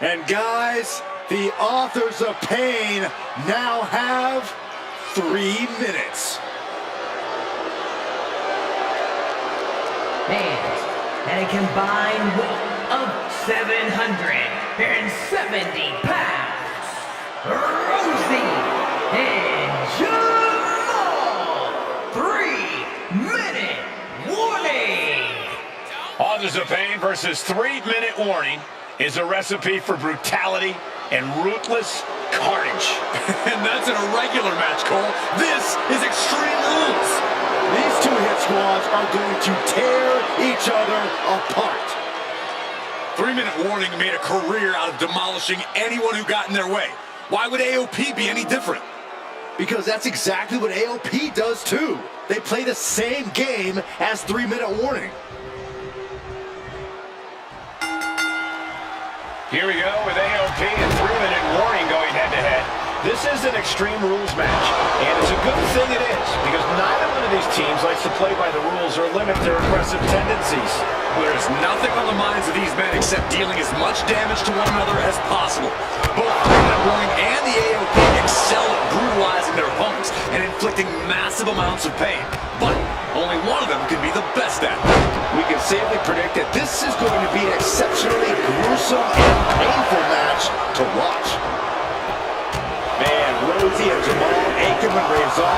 And guys, the authors of pain now have 3 minutes. And a combined weight of 770 pounds, Rosie and Jamal. 3-minute warning. Authors of Pain versus 3-minute warning is a recipe for brutality and ruthless carnage. And that's in a regular match, Cole. This is Extreme Rules. These two hit squads are going to tear each other apart. 3-minute warning made a career out of demolishing anyone who got in their way. Why would AOP be any different? Because that's exactly what AOP does too. They play the same game as 3-minute warning. Here we go with AOP and 3-minute warning going head-to-head. This is an Extreme Rules match, and it's a good thing it is, because neither one of these teams likes to play by the rules or limit their aggressive tendencies. There's nothing on the minds of these men except dealing as much damage to one another as possible. Both 3-minute warning and the AOP excel at brutalizing their opponents and inflicting massive amounts of pain. But only one of them can be the best at it. We can safely predict that this is going to be an exceptionally gruesome and painful match to watch. Man, Rosie and Jamal, Akam and Razor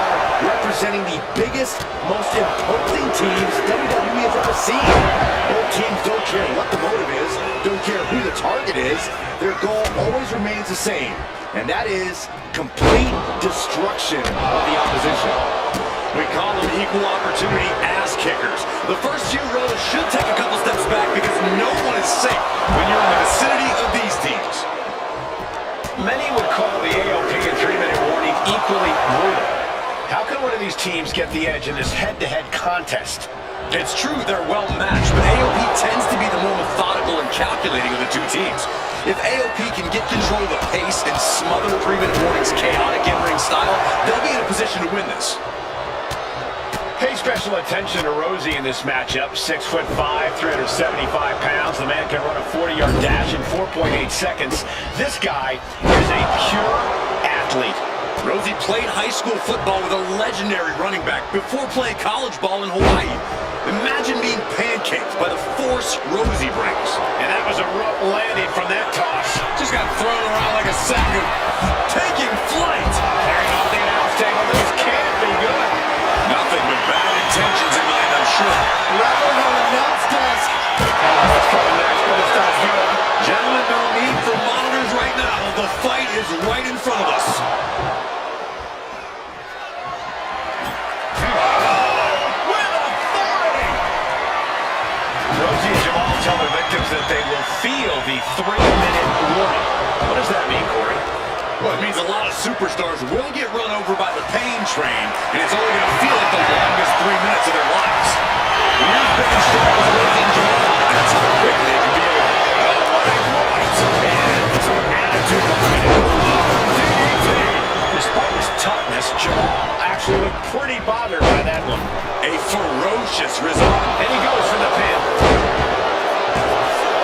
representing the biggest, most imposing teams WWE has ever seen. Both teams don't care what the motive is, don't care who the target is. Their goal always remains the same, and that is complete destruction of the opposition. We call them equal opportunity ass kickers. The first few rows should take a couple steps back because no one is safe when you're in the vicinity of these teams. Many would call the AOP and 3-minute warning equally brutal. How can one of these teams get the edge in this head-to-head contest? It's true they're well matched, but AOP tends to be the more methodical and calculating of the two teams. If AOP can get control of the pace and smother 3-minute warning's chaotic in-ring style, they'll be in a position to win this. Pay special attention to Rosie in this matchup. 6'5", 375 pounds. The man can run a 40-yard dash in 4.8 seconds. This guy is a pure athlete. Rosie played high school football with a legendary running back before playing college ball in Hawaii. Imagine being pancaked by the force Rosie brings. And that was a rough landing from that toss. Just got thrown around like a sack of taking flight. Carrying off the announce table. This can't be good. Nothing but bad intentions in mind, I'm sure. Level on announce desk. That's coming next, but it's not good. Gentlemen, no need for monitors right now. The fight is right in front of us. Rosie and Jamal tell their victims that they will feel the 3-minute warning. What does that mean, Corey? Well, it means a lot of superstars will get run over by the pain train, and it's only going to feel like the longest 3 minutes of their lives. Here's big stars Rosie and Jamal. That's how quick they can be able to and some attitude behind it. Despite his toughness, Jamal actually looked pretty bothered by that one. A ferocious result. And he goes for the pin.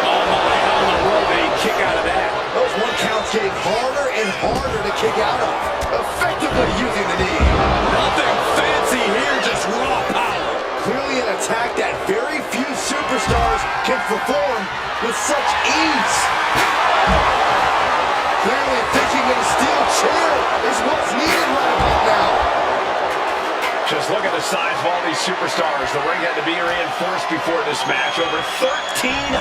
Oh my, how in the world did he kick out of that? Those one counts getting harder and harder to kick out of, effectively using the knee. Nothing fancy here, just raw power. Clearly an attack that very few superstars can perform with such ease. Clearly thinking that a steel chair is what's needed right about now. Just look at the size of all these superstars. The ring had to be reinforced before this match. Over 1,300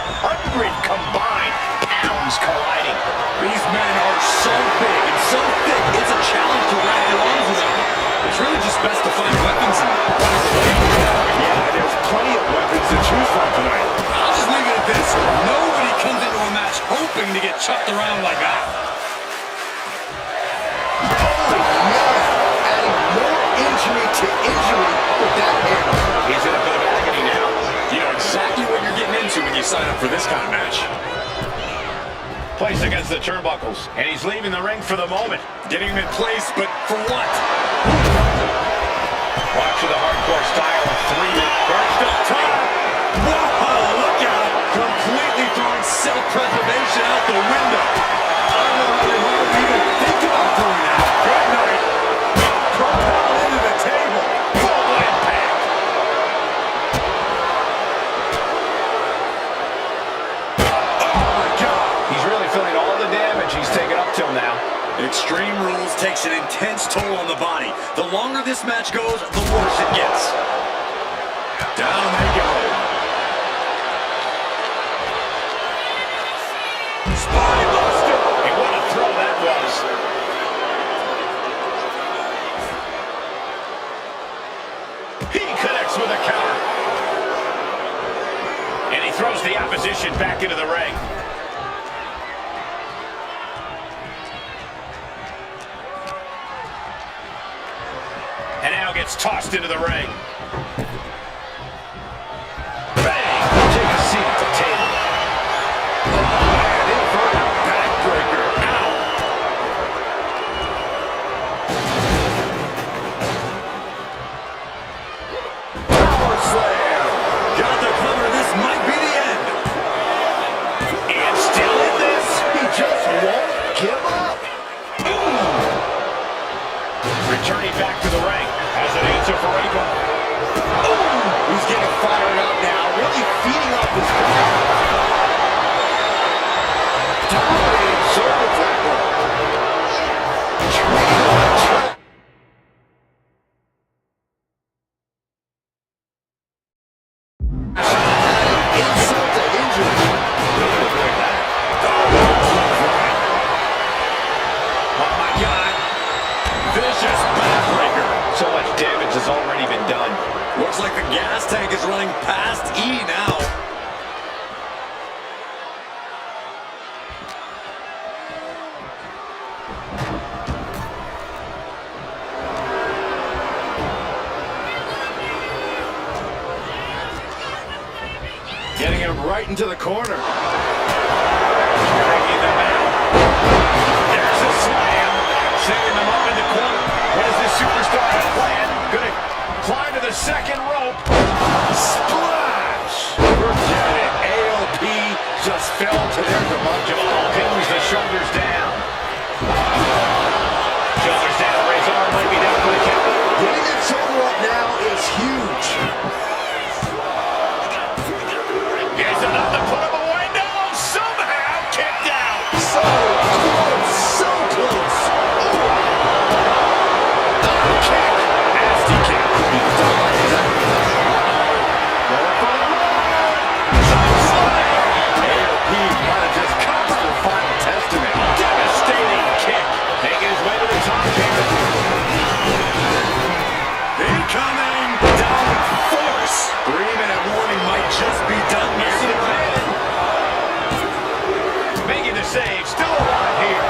combined pounds colliding. These men are so big and so thick, it's a challenge to wrap your arms around. It's really just best to find weapons in that. Yeah, there's plenty of weapons to choose from tonight. I'll just leave it at this. Nobody comes into a match hoping to get chucked around like that. Holy man, adding more injury to injury with that hammer. He's in a bit of agony now. You know exactly what you're getting into when you sign up for this kind of match. Placed against the turnbuckles, and he's leaving the ring for the moment. Getting him in place, but for what? Watch the hardcore style of 3-minute burst up top. Whoa, look at it. Completely throwing self-preservation out the window. I don't know how they want to even think about doing that. Good night. Propelled into the table. Full impact. Oh, my God. He's really feeling all the damage he's taken up till now. Extreme Rules takes an intense toll on the body. The longer this match goes, the worse it gets. Down they go. Spinebuster! And what a throw that was. He connects with a counter. And he throws the opposition back into the ring. And now gets tossed into the ring. Bang! Take a seat at the table. And inverted backbreaker. Ow! Power slam. Got the cover. This might be the end. And still in this. He just won't give up. Returning back to the ring as an answer for Abel. He's getting fired up now, really feeding off his power. Dominating shoulder tackle. Insult to injury. Oh my God. Vicious backbreaker. So much damage has already been done. Looks like the gas tank is running past E now. Getting him right into the corner. Bringing them out. There's a slam. Setting them up in the corner. What does this superstar have planned? Gonna climb to the second rope. Splash! Forget it. AOP just fell to their demise. Jamal pins the shoulders down. Shoulders down. Ray's arm might be down for the count. Getting that shoulder up now is huge. Here's enough to put him away. No! Somehow kicked out. So close, so close. Kick. Nasty kick. AOP might have just cost the final testament. Devastating kick. Making his way to the top here. Incoming down force. 3-minute warning might just be done here. Making the save. Still alive here.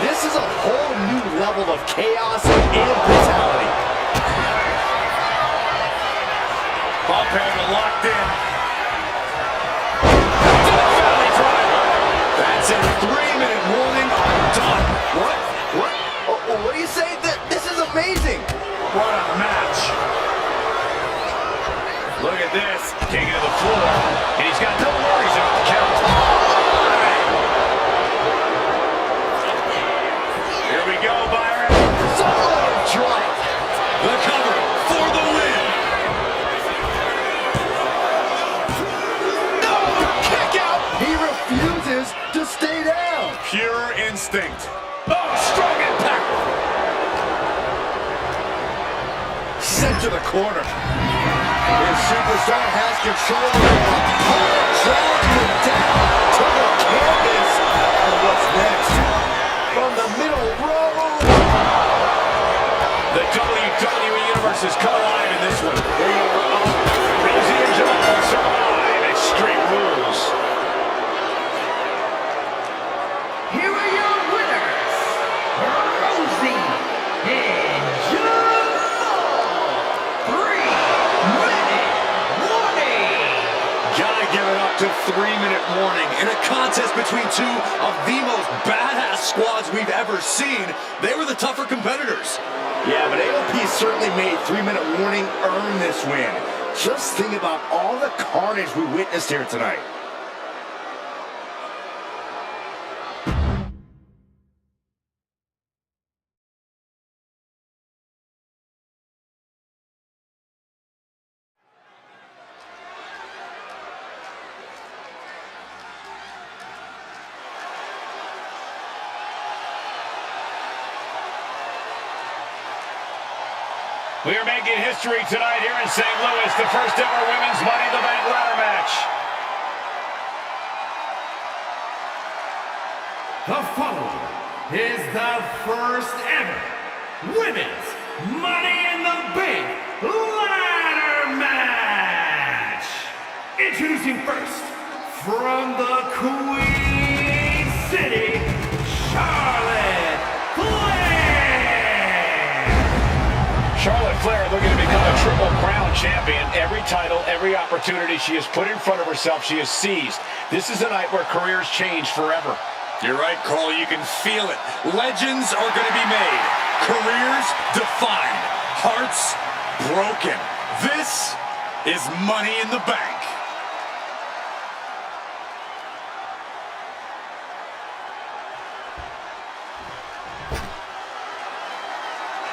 This is a whole new level of chaos and brutality. Bump handle locked in. Valley driver. That's it. 3-minute warning. I'm done. What? What do you say? This is amazing. What a match. Look at this. Taking to the floor. And he's got no worries about the count. Here we go, Byron. Solid drop. The cover for the win. No! Kick out! He refuses to stay down. Pure instinct. Oh, strong impact. Sent to the corner. His superstar has control of the opponent, dragging him down to the canvas. And what's next? From the middle row. The has come alive in this one. Rosie and Jamal survive Extreme Rules. Here are your winners, Rosie and Jamal. 3-minute warning. Gotta give it up to 3-minute warning. In a contest between two of the most badass squads we've ever seen, they were the tougher competitors. Yeah, but AOP certainly made 3-minute warning earn this win. Just think about all the carnage we witnessed here tonight. We are making history tonight here in St. Louis, the first ever women's Money in the Bank ladder match. The following is the first ever Women's Money in the Bank ladder match. Introducing first, from the Queen City, Charlotte Flair. Charlotte Flair looking to become a Triple Crown champion. Every title, every opportunity she has put in front of herself, she has seized. This is a night where careers change forever. You're right, Cole. You can feel it. Legends are going to be made. Careers defined. Hearts broken. This is Money in the Bank.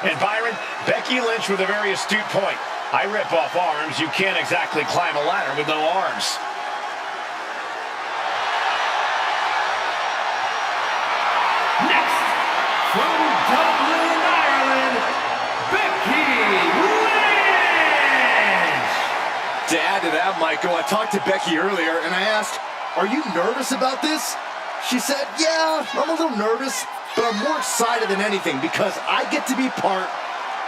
And Byron, Becky Lynch with a very astute point. I rip off arms. You can't exactly climb a ladder with no arms. Next, from Dublin, Ireland, Becky Lynch. To add to that, Michael, I talked to Becky earlier and I asked, "Are you nervous about this?" She said, "Yeah, I'm a little nervous, but I'm more excited than anything because I get to be part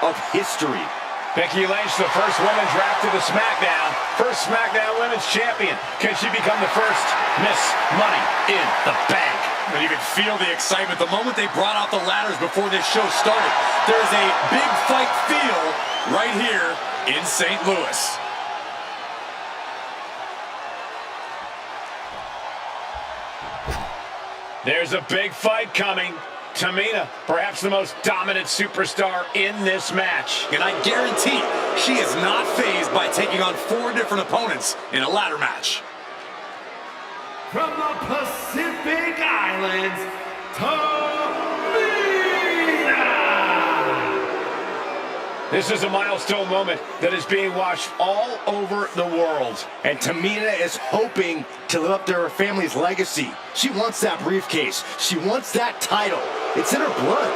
of history." Becky Lynch, the first woman drafted to SmackDown. First SmackDown Women's Champion. Can she become the first Miss Money in the Bank? And you can feel the excitement the moment they brought out the ladders before this show started. There's a big fight feel right here in St. Louis. There's a big fight coming. Tamina, perhaps the most dominant superstar in this match. And I guarantee she is not fazed by taking on 4 different opponents in a ladder match. From the Pacific Islands, Tamina. This is a milestone moment that is being watched all over the world. And Tamina is hoping to live up to her family's legacy. She wants that briefcase. She wants that title. It's in her blood.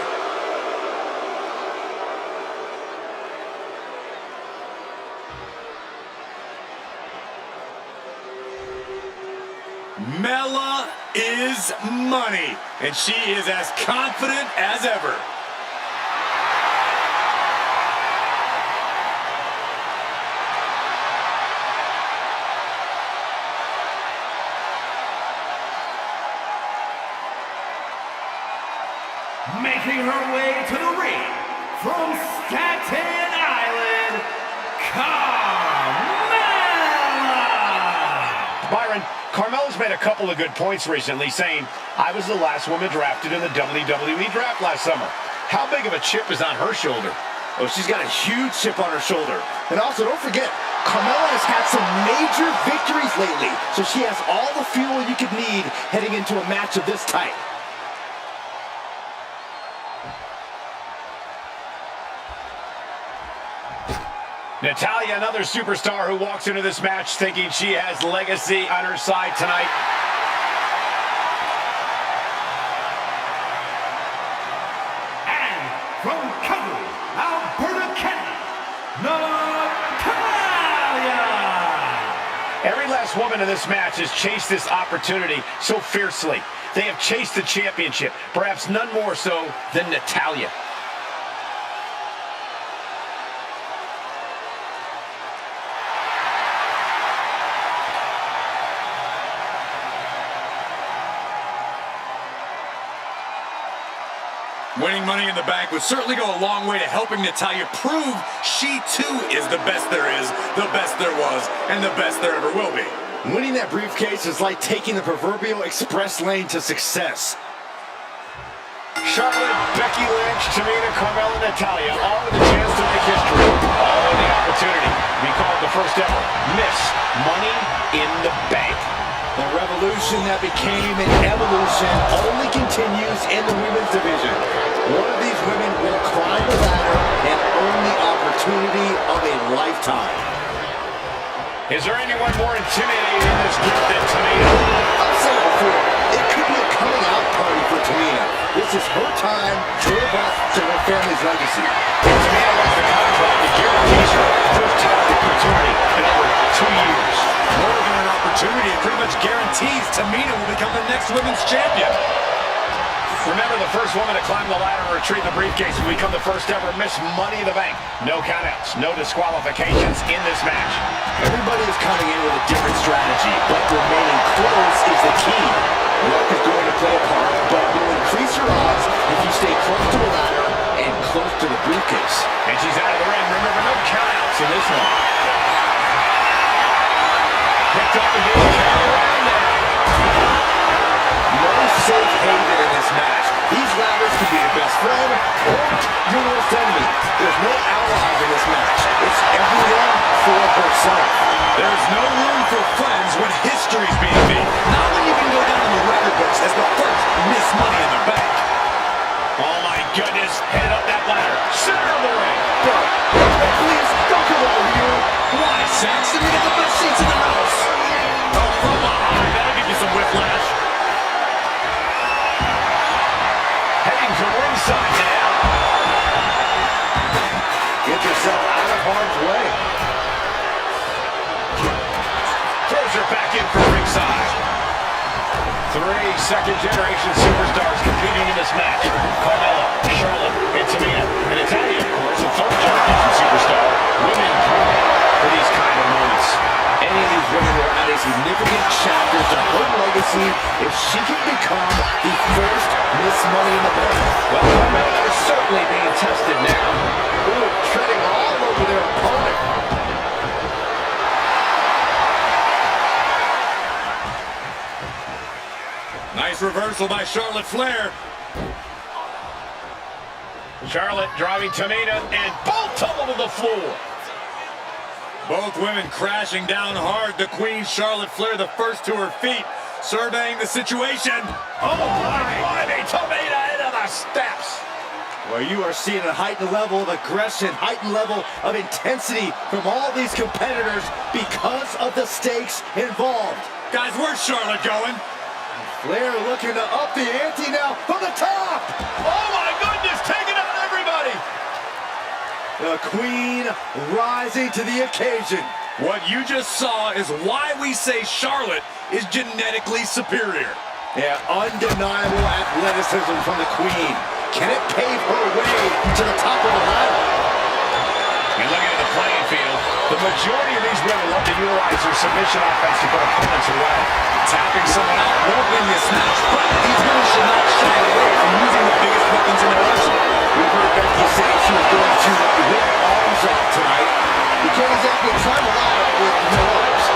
Mela is money, and she is as confident as ever. Making her way to the ring from Staten Island, Carmella. Byron, Carmella's made a couple of good points recently, saying, "I was the last woman drafted in the WWE draft last summer." How big of a chip is on her shoulder? Oh, she's got a huge chip on her shoulder. And also, don't forget, Carmella has had some major victories lately, so she has all the fuel you could need heading into a match of this type. Natalya, another superstar who walks into this match thinking she has legacy on her side tonight. And from Calgary, Alberta, Canada, Natalya. Every last woman in this match has chased this opportunity so fiercely. They have chased the championship, perhaps none more so than Natalya. Winning Money in the Bank would certainly go a long way to helping Natalya prove she too is the best there is, the best there was, and the best there ever will be. Winning that briefcase is like taking the proverbial express lane to success. Charlotte, Becky Lynch, Tamina, Carmella, Natalya, all with a chance to make history, all with the opportunity to be called the first ever Miss Money in the Bank. The revolution that became an evolution only continues in the women's division. One of these women will climb the ladder and earn the opportunity of a lifetime. Is there anyone more intimidating in this group than Tamina? I've said it before, it could be a coming out party for Tamina. This is her time to live up to her family's legacy. If Tamina wins the contract, it guarantees her first title opportunity in over 2 years. More than an opportunity, it pretty much guarantees Tamina will become the next women's champion. Remember, the first woman to climb the ladder and retrieve the briefcase will become the first ever Miss Money in the Bank. No countouts, no disqualifications in this match. Everybody is coming in with a different strategy, but remaining close is the key. Luck is going to play a part, but will increase your odds if you stay close to the ladder and close to the briefcase. And she's out of the ring. Remember, no countouts in this one. Picked up and being carried around there. No safe haven in this match. These ladders can be your best friend or your worst enemy. There's no allies in this match. It's everyone for herself. There's no room for friends when history's being made. Not when you can go down in the record books as the first Miss Money in the Bank. Oh my goodness, head up that ladder. Center of the ring. Please, don't come over here. Why, Saxton? We got the best seats in the house. Oh, from behind. That'll give you some whiplash. Heading to ringside now. Get yourself out of harm's way. Throws her back in for ringside. 3 second-generation superstars competing in this match. Carmella, Charlotte, and Tamina. And Natalya, of course, a 3rd-generation superstar. Women prime for these kind of moments. Any of these women will add a significant chapter to her legacy if she can become the first Miss Money in the Bank. Well, Carmella is certainly being tested now. Ooh, treading all over their opponent. Nice reversal by Charlotte Flair. Charlotte driving Tamina, and both tumble to the floor. Both women crashing down hard. The Queen, Charlotte Flair, the first to her feet, surveying the situation. Oh my, Tamina into the steps. Well, you are seeing a heightened level of aggression, heightened level of intensity from all these competitors because of the stakes involved. Guys, where's Charlotte going? Flair looking to up the ante now from the top. Oh my goodness, taking out everybody. The Queen rising to the occasion. What you just saw is why we say Charlotte is genetically superior. Yeah, undeniable athleticism from the Queen. Can it pave her way to the top of the ladder? You're looking at the playing field. The majority of these women love to utilize their submission offense to put opponents away. Tapping someone out won't win this match, but these women should not shy away from using the biggest weapons in their arsenal. We've heard Becky say she was going to rip arms off tonight. You can't exactly climb a ladder with no arms.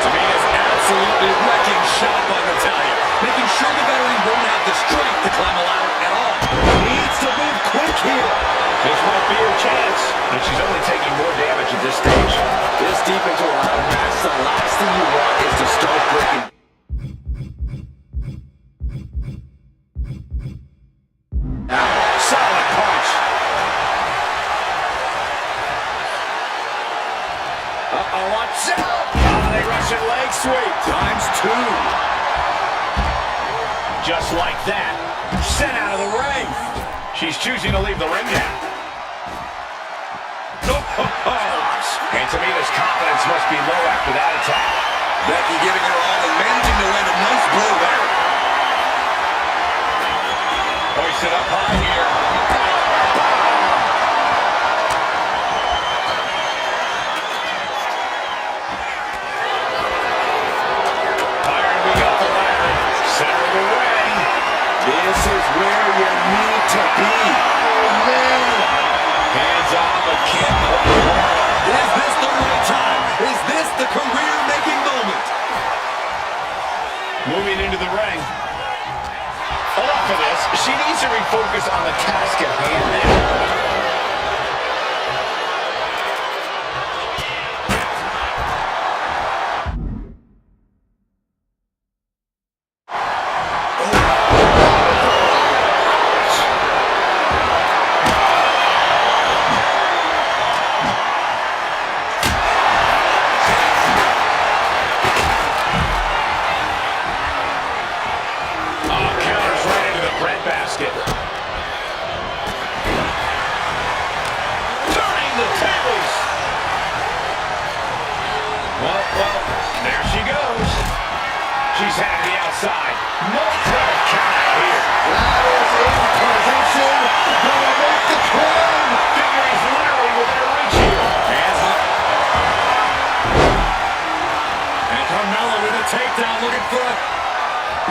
Tamina's absolutely wrecking shop on Natalya, making sure the veteran won't have the strength to climb a ladder at all. Needs to move quick here. This might be her chance, and she's only taking more damage at this stage. This deep into a ladder match, the last thing you want is to start breaking. Solid punch. Uh-oh, watch out. They Russian leg sweep. ×2. Just like that. Sent out of the ring. She's choosing to leave the ring now. And Tamina's confidence must be low after that attack. Becky giving her all and managing to land a nice blow there. Hoisted up high here. Iron we got the ladder. Center of the ring. This is where you to be. Oh, man. Hands on, but can't quite hold. Is this the right time? Is this the career-making moment? Moving into the ring. Enough of this. She needs to refocus on the task at hand now. Basket. Turning the tables. Well, there she goes. She's headed to the outside. No threat count here. That is in position. Gonna make the climb. Figure is literally within her reach here. Hands up. And Carmella with a takedown, looking for it.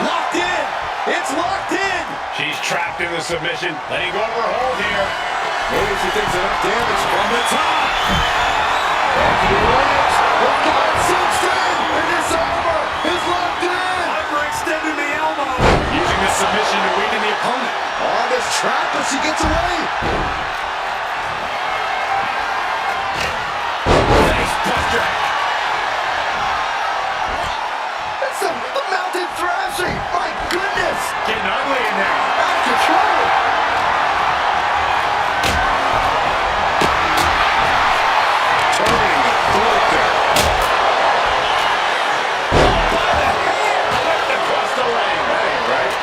Locked in. It's locked in. She's trapped in the submission. Letting go of her hold here. Maybe she thinks enough damage from the top. Look out, 16. And it's over. It's locked in. Hyperextending the elbow. Using the submission to weaken the opponent. On this trap, but she gets away. Nice buster. It's the mountain thrashing. My goodness. Getting ugly in there. Out of control. Turning the throat there. By the hand. Whipped across the ring. That ain't right.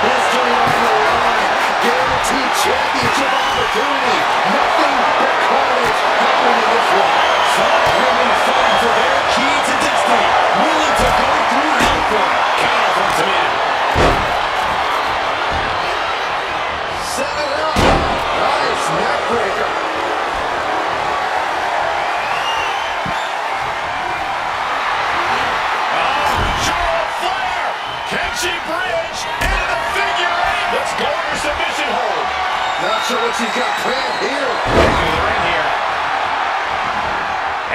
History on the line. Guaranteed championship opportunity. Nothing but carnage happening in this one. Some women fighting for their key to destiny. Willing to go through hell for it. Counter from Tamina. Set it up. Nice neck breaker. Charlotte Flair. Can she bridge into the figure eight? Let's go to her submission hold. Not sure what she's got planned here. Exiting the ring here.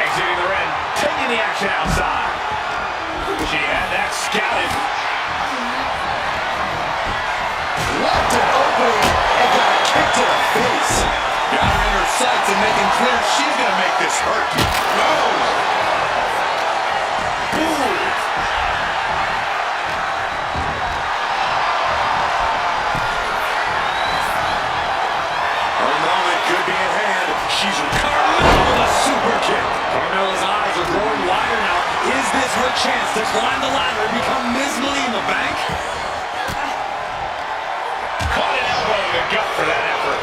Exiting the ring. Taking the action outside. She had that scouted. Left an opening and got a kick to the face. Got her in her sights and making clear she's going to make this hurt. Her moment could be at hand. She's Carmella with a super kick. Carmella's eyes are growing wider now. Is this her chance to climb the ladder and become Ms. Money in the Bank? Caught an elbow in the gut for that effort.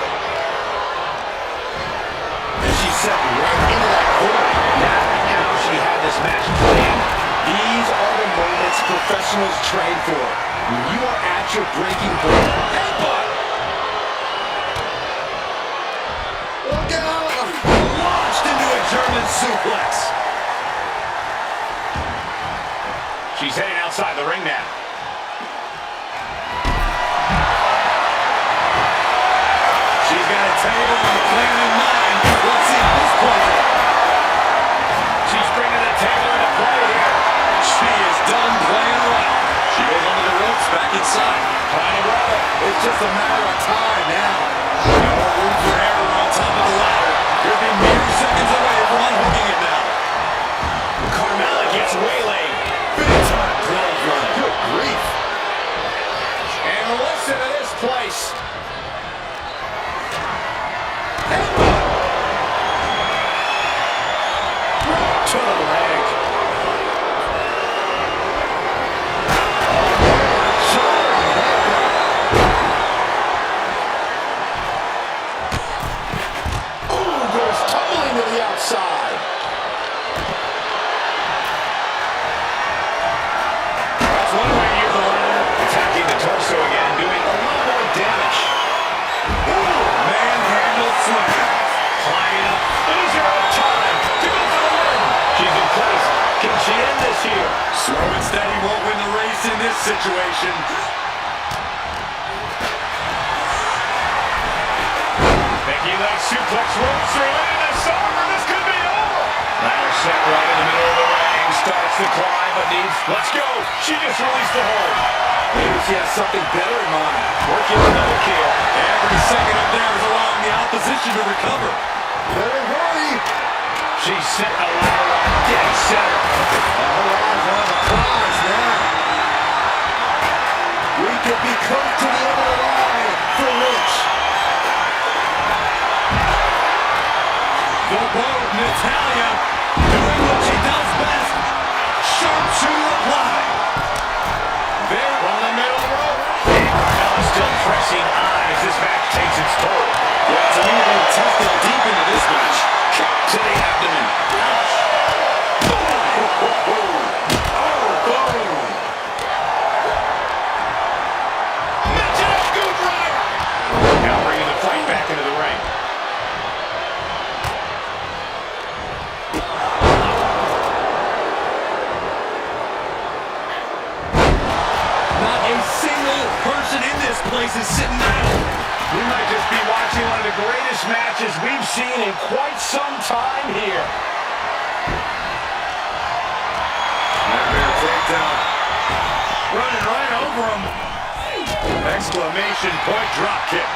And she's set right into that corner. That's how she had this match planned. These are the moments professionals train for. When you are at your breaking point. Headbutt. Look out! Launched into a German suplex. She's heading outside the ring now. She's got a table and a plan in mind. Let's see how this plays out. She's bringing the table into play here. She is done playing around. She goes under the ropes, back inside. Trying to roll. It's just a matter of time now. No more room for error on top of the ladder. Could be mere seconds away from unhooking it now. Carmella gets waylaid. Big time clothesline. Good grief. And listen to this place. To the leg. situation. Mickey leg suplex rolls through into this armor. This could be over. Ladder set right in the middle of the ring. Starts to climb, but needs. Let's go. She just released the hold. Maybe she has something better in mind. Working the double kill. Every second up there is allowing the opposition to recover. Better hurry. She's set a ladder up dead center. Her eyes are on the prize now. We could be close to the end of the line for Rich. The bold Natalya doing what she does best. Sharpshooter applied. There on the middle rope. And Carmella still pressing on as this match takes its toll. Yeah, it's immediately tested deep into this match. Kick to the abdomen. Ouch. Boom. Mention of Scoop Driver. Now bringing the fight back into the ring. Not a single person in this place is sitting down. We might just be watching one of the greatest matches we've seen in quite some time here. Nightmare takedown. Running right over him. Exclamation point drop kick.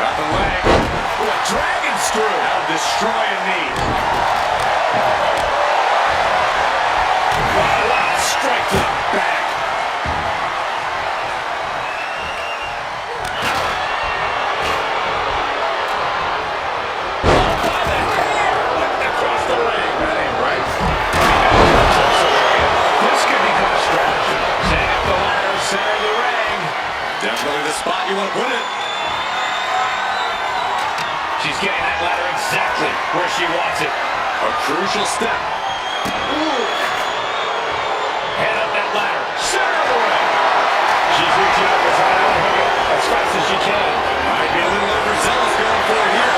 Got the leg. Ooh, a dragon screw. That'll destroy a knee. Wow, strike to the back. Across the ring. That ain't right. This could become a strategy. Set up the ladder, center of the ring. Definitely the spot you want to put it. She's getting that ladder exactly where she wants it. A crucial step. Ooh. Head up that ladder, center of the ring. She's reaching up to try to hook it as fast as she can. Might be a little overzealous going for it here.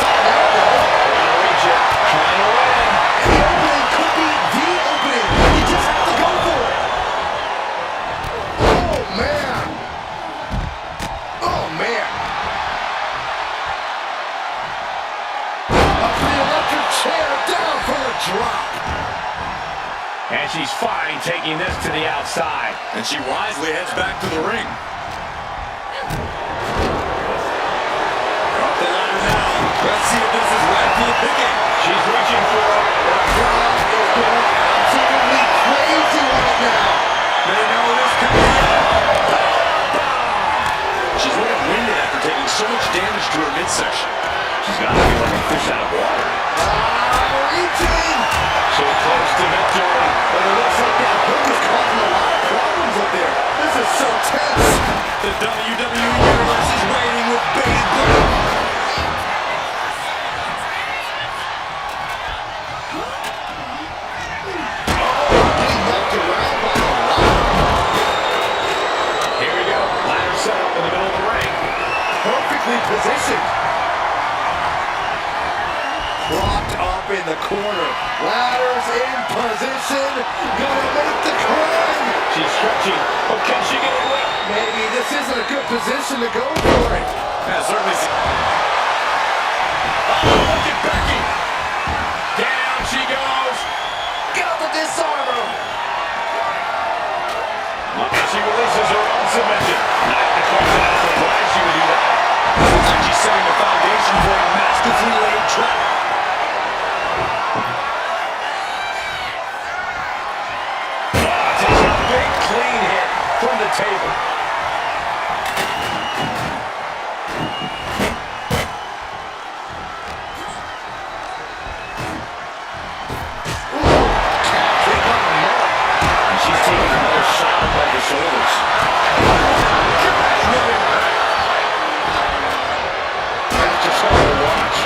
Trying to reach it, trying to win. The opening could be the opening. You just have to go for it. Oh, man. Oh, man. Up the electric chair, down for the drop. And she's fine taking this to the outside. And she wisely heads back to the ring. Up the ladder now. Let's see if this is right for the picking. She's reaching for it. The crowd is going absolutely crazy right now. They know this could be it. She's looking winded after taking so much damage to her midsection. She's got to be like a fish out of water. Reaching. So close to victory. But it looks like that hook is causing a lot of problems up there. This is so tense. The WWE Universe is waiting with bated breath. Getting knocked around by a lot. Here we go. Ladder set up in the middle of the ring. Perfectly positioned. Propped up in the corner. Ladders in position. Gonna make the climb. She's stretching. Oh, can she get away? Maybe this isn't a good position to go for it. Yeah, certainly. Oh, look at Becky. Down she goes. Got the disarmer. And she releases her own submission. Not the question as to why she would do that. Looks like she's setting the foundation for a masterfully laid trap. Takes a big clean hit from the table. And she's taking another shot above the shoulders. That's just hard to watch.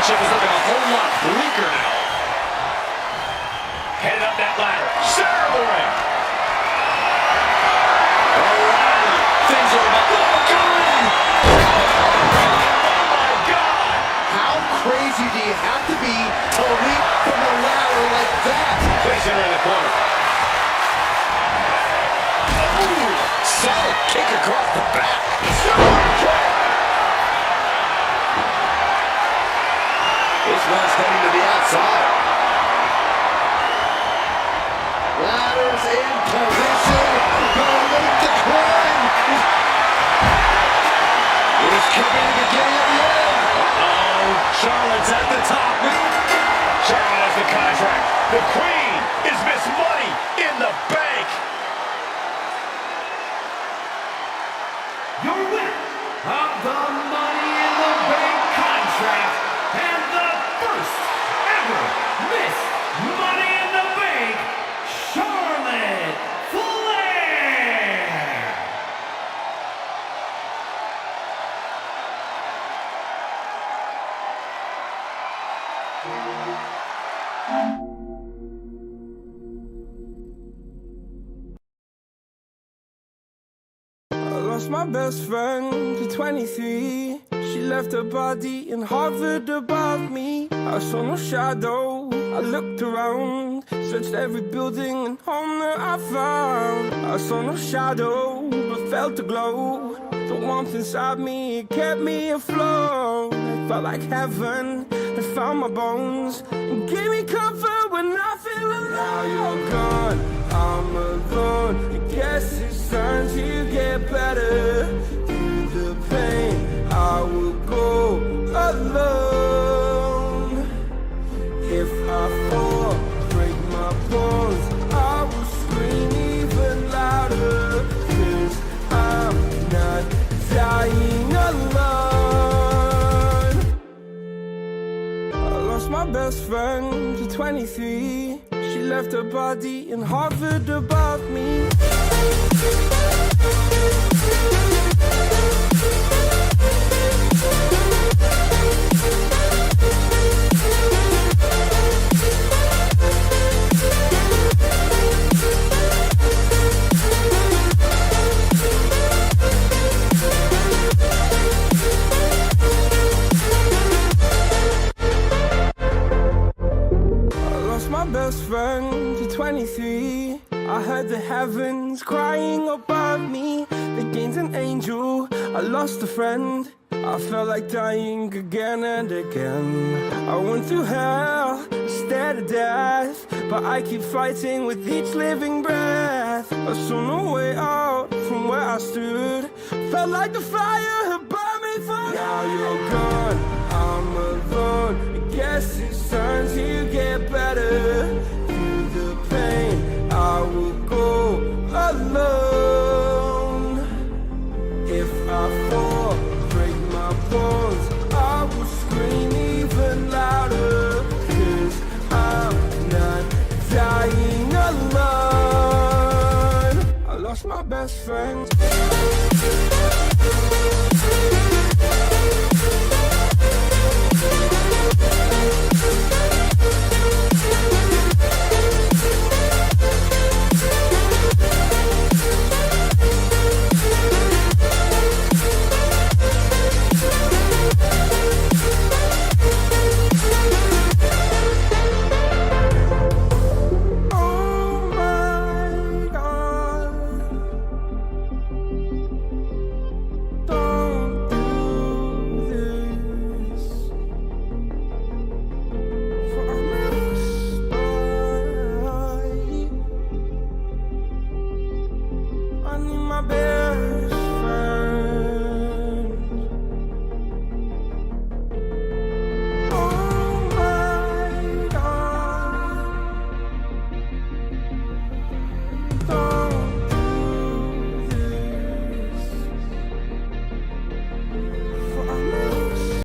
relationship is looking a whole lot bleaker now. Headed up that ladder. Center of the ring. Things are about to go. Oh, my God. How crazy do you have to be to leap from a ladder like that? Placing her in the corner. Ooh, solid kick across the back. This one's heading to the outside. Ladders in position. Gonna make the climb. This could be the beginning of the end. Uh-oh, Charlotte's at the top. Charlotte has the contract. The Queen is Miss Money in the Bank. Your winner of the Money in the Bank contract and the first ever Miss Money in the Bank, Charlotte Flair. I lost my best friend to 23. She left her body in Harvard above me. I saw no shadow, I looked around, searched every building and home that I found. I saw no shadow, but felt a glow. The warmth inside me, it kept me afloat. It felt like heaven had found my bones and gave me comfort when I feel alone. Now you're gone, I'm alone. I guess it's time to get better. Through the pain, I will go alone. If I fall, break my bones, I will scream even louder. 'Cause I'm not dying alone. I lost my best friend to 23. She left her body in Harvard above me. My best friend to 23. I heard the heavens crying above me. They gained an angel, I lost a friend. I felt like dying again and again. I went through hell, stared at death, but I keep fighting with each living breath. I saw no way out from where I stood. Felt like the fire had burned me for good. Now you're gone, I'm alone. I guess it's time to get better. Through the pain, I will go alone. If I fall, break my bones, I will scream even louder. 'Cause I'm not dying alone. I lost my best friend.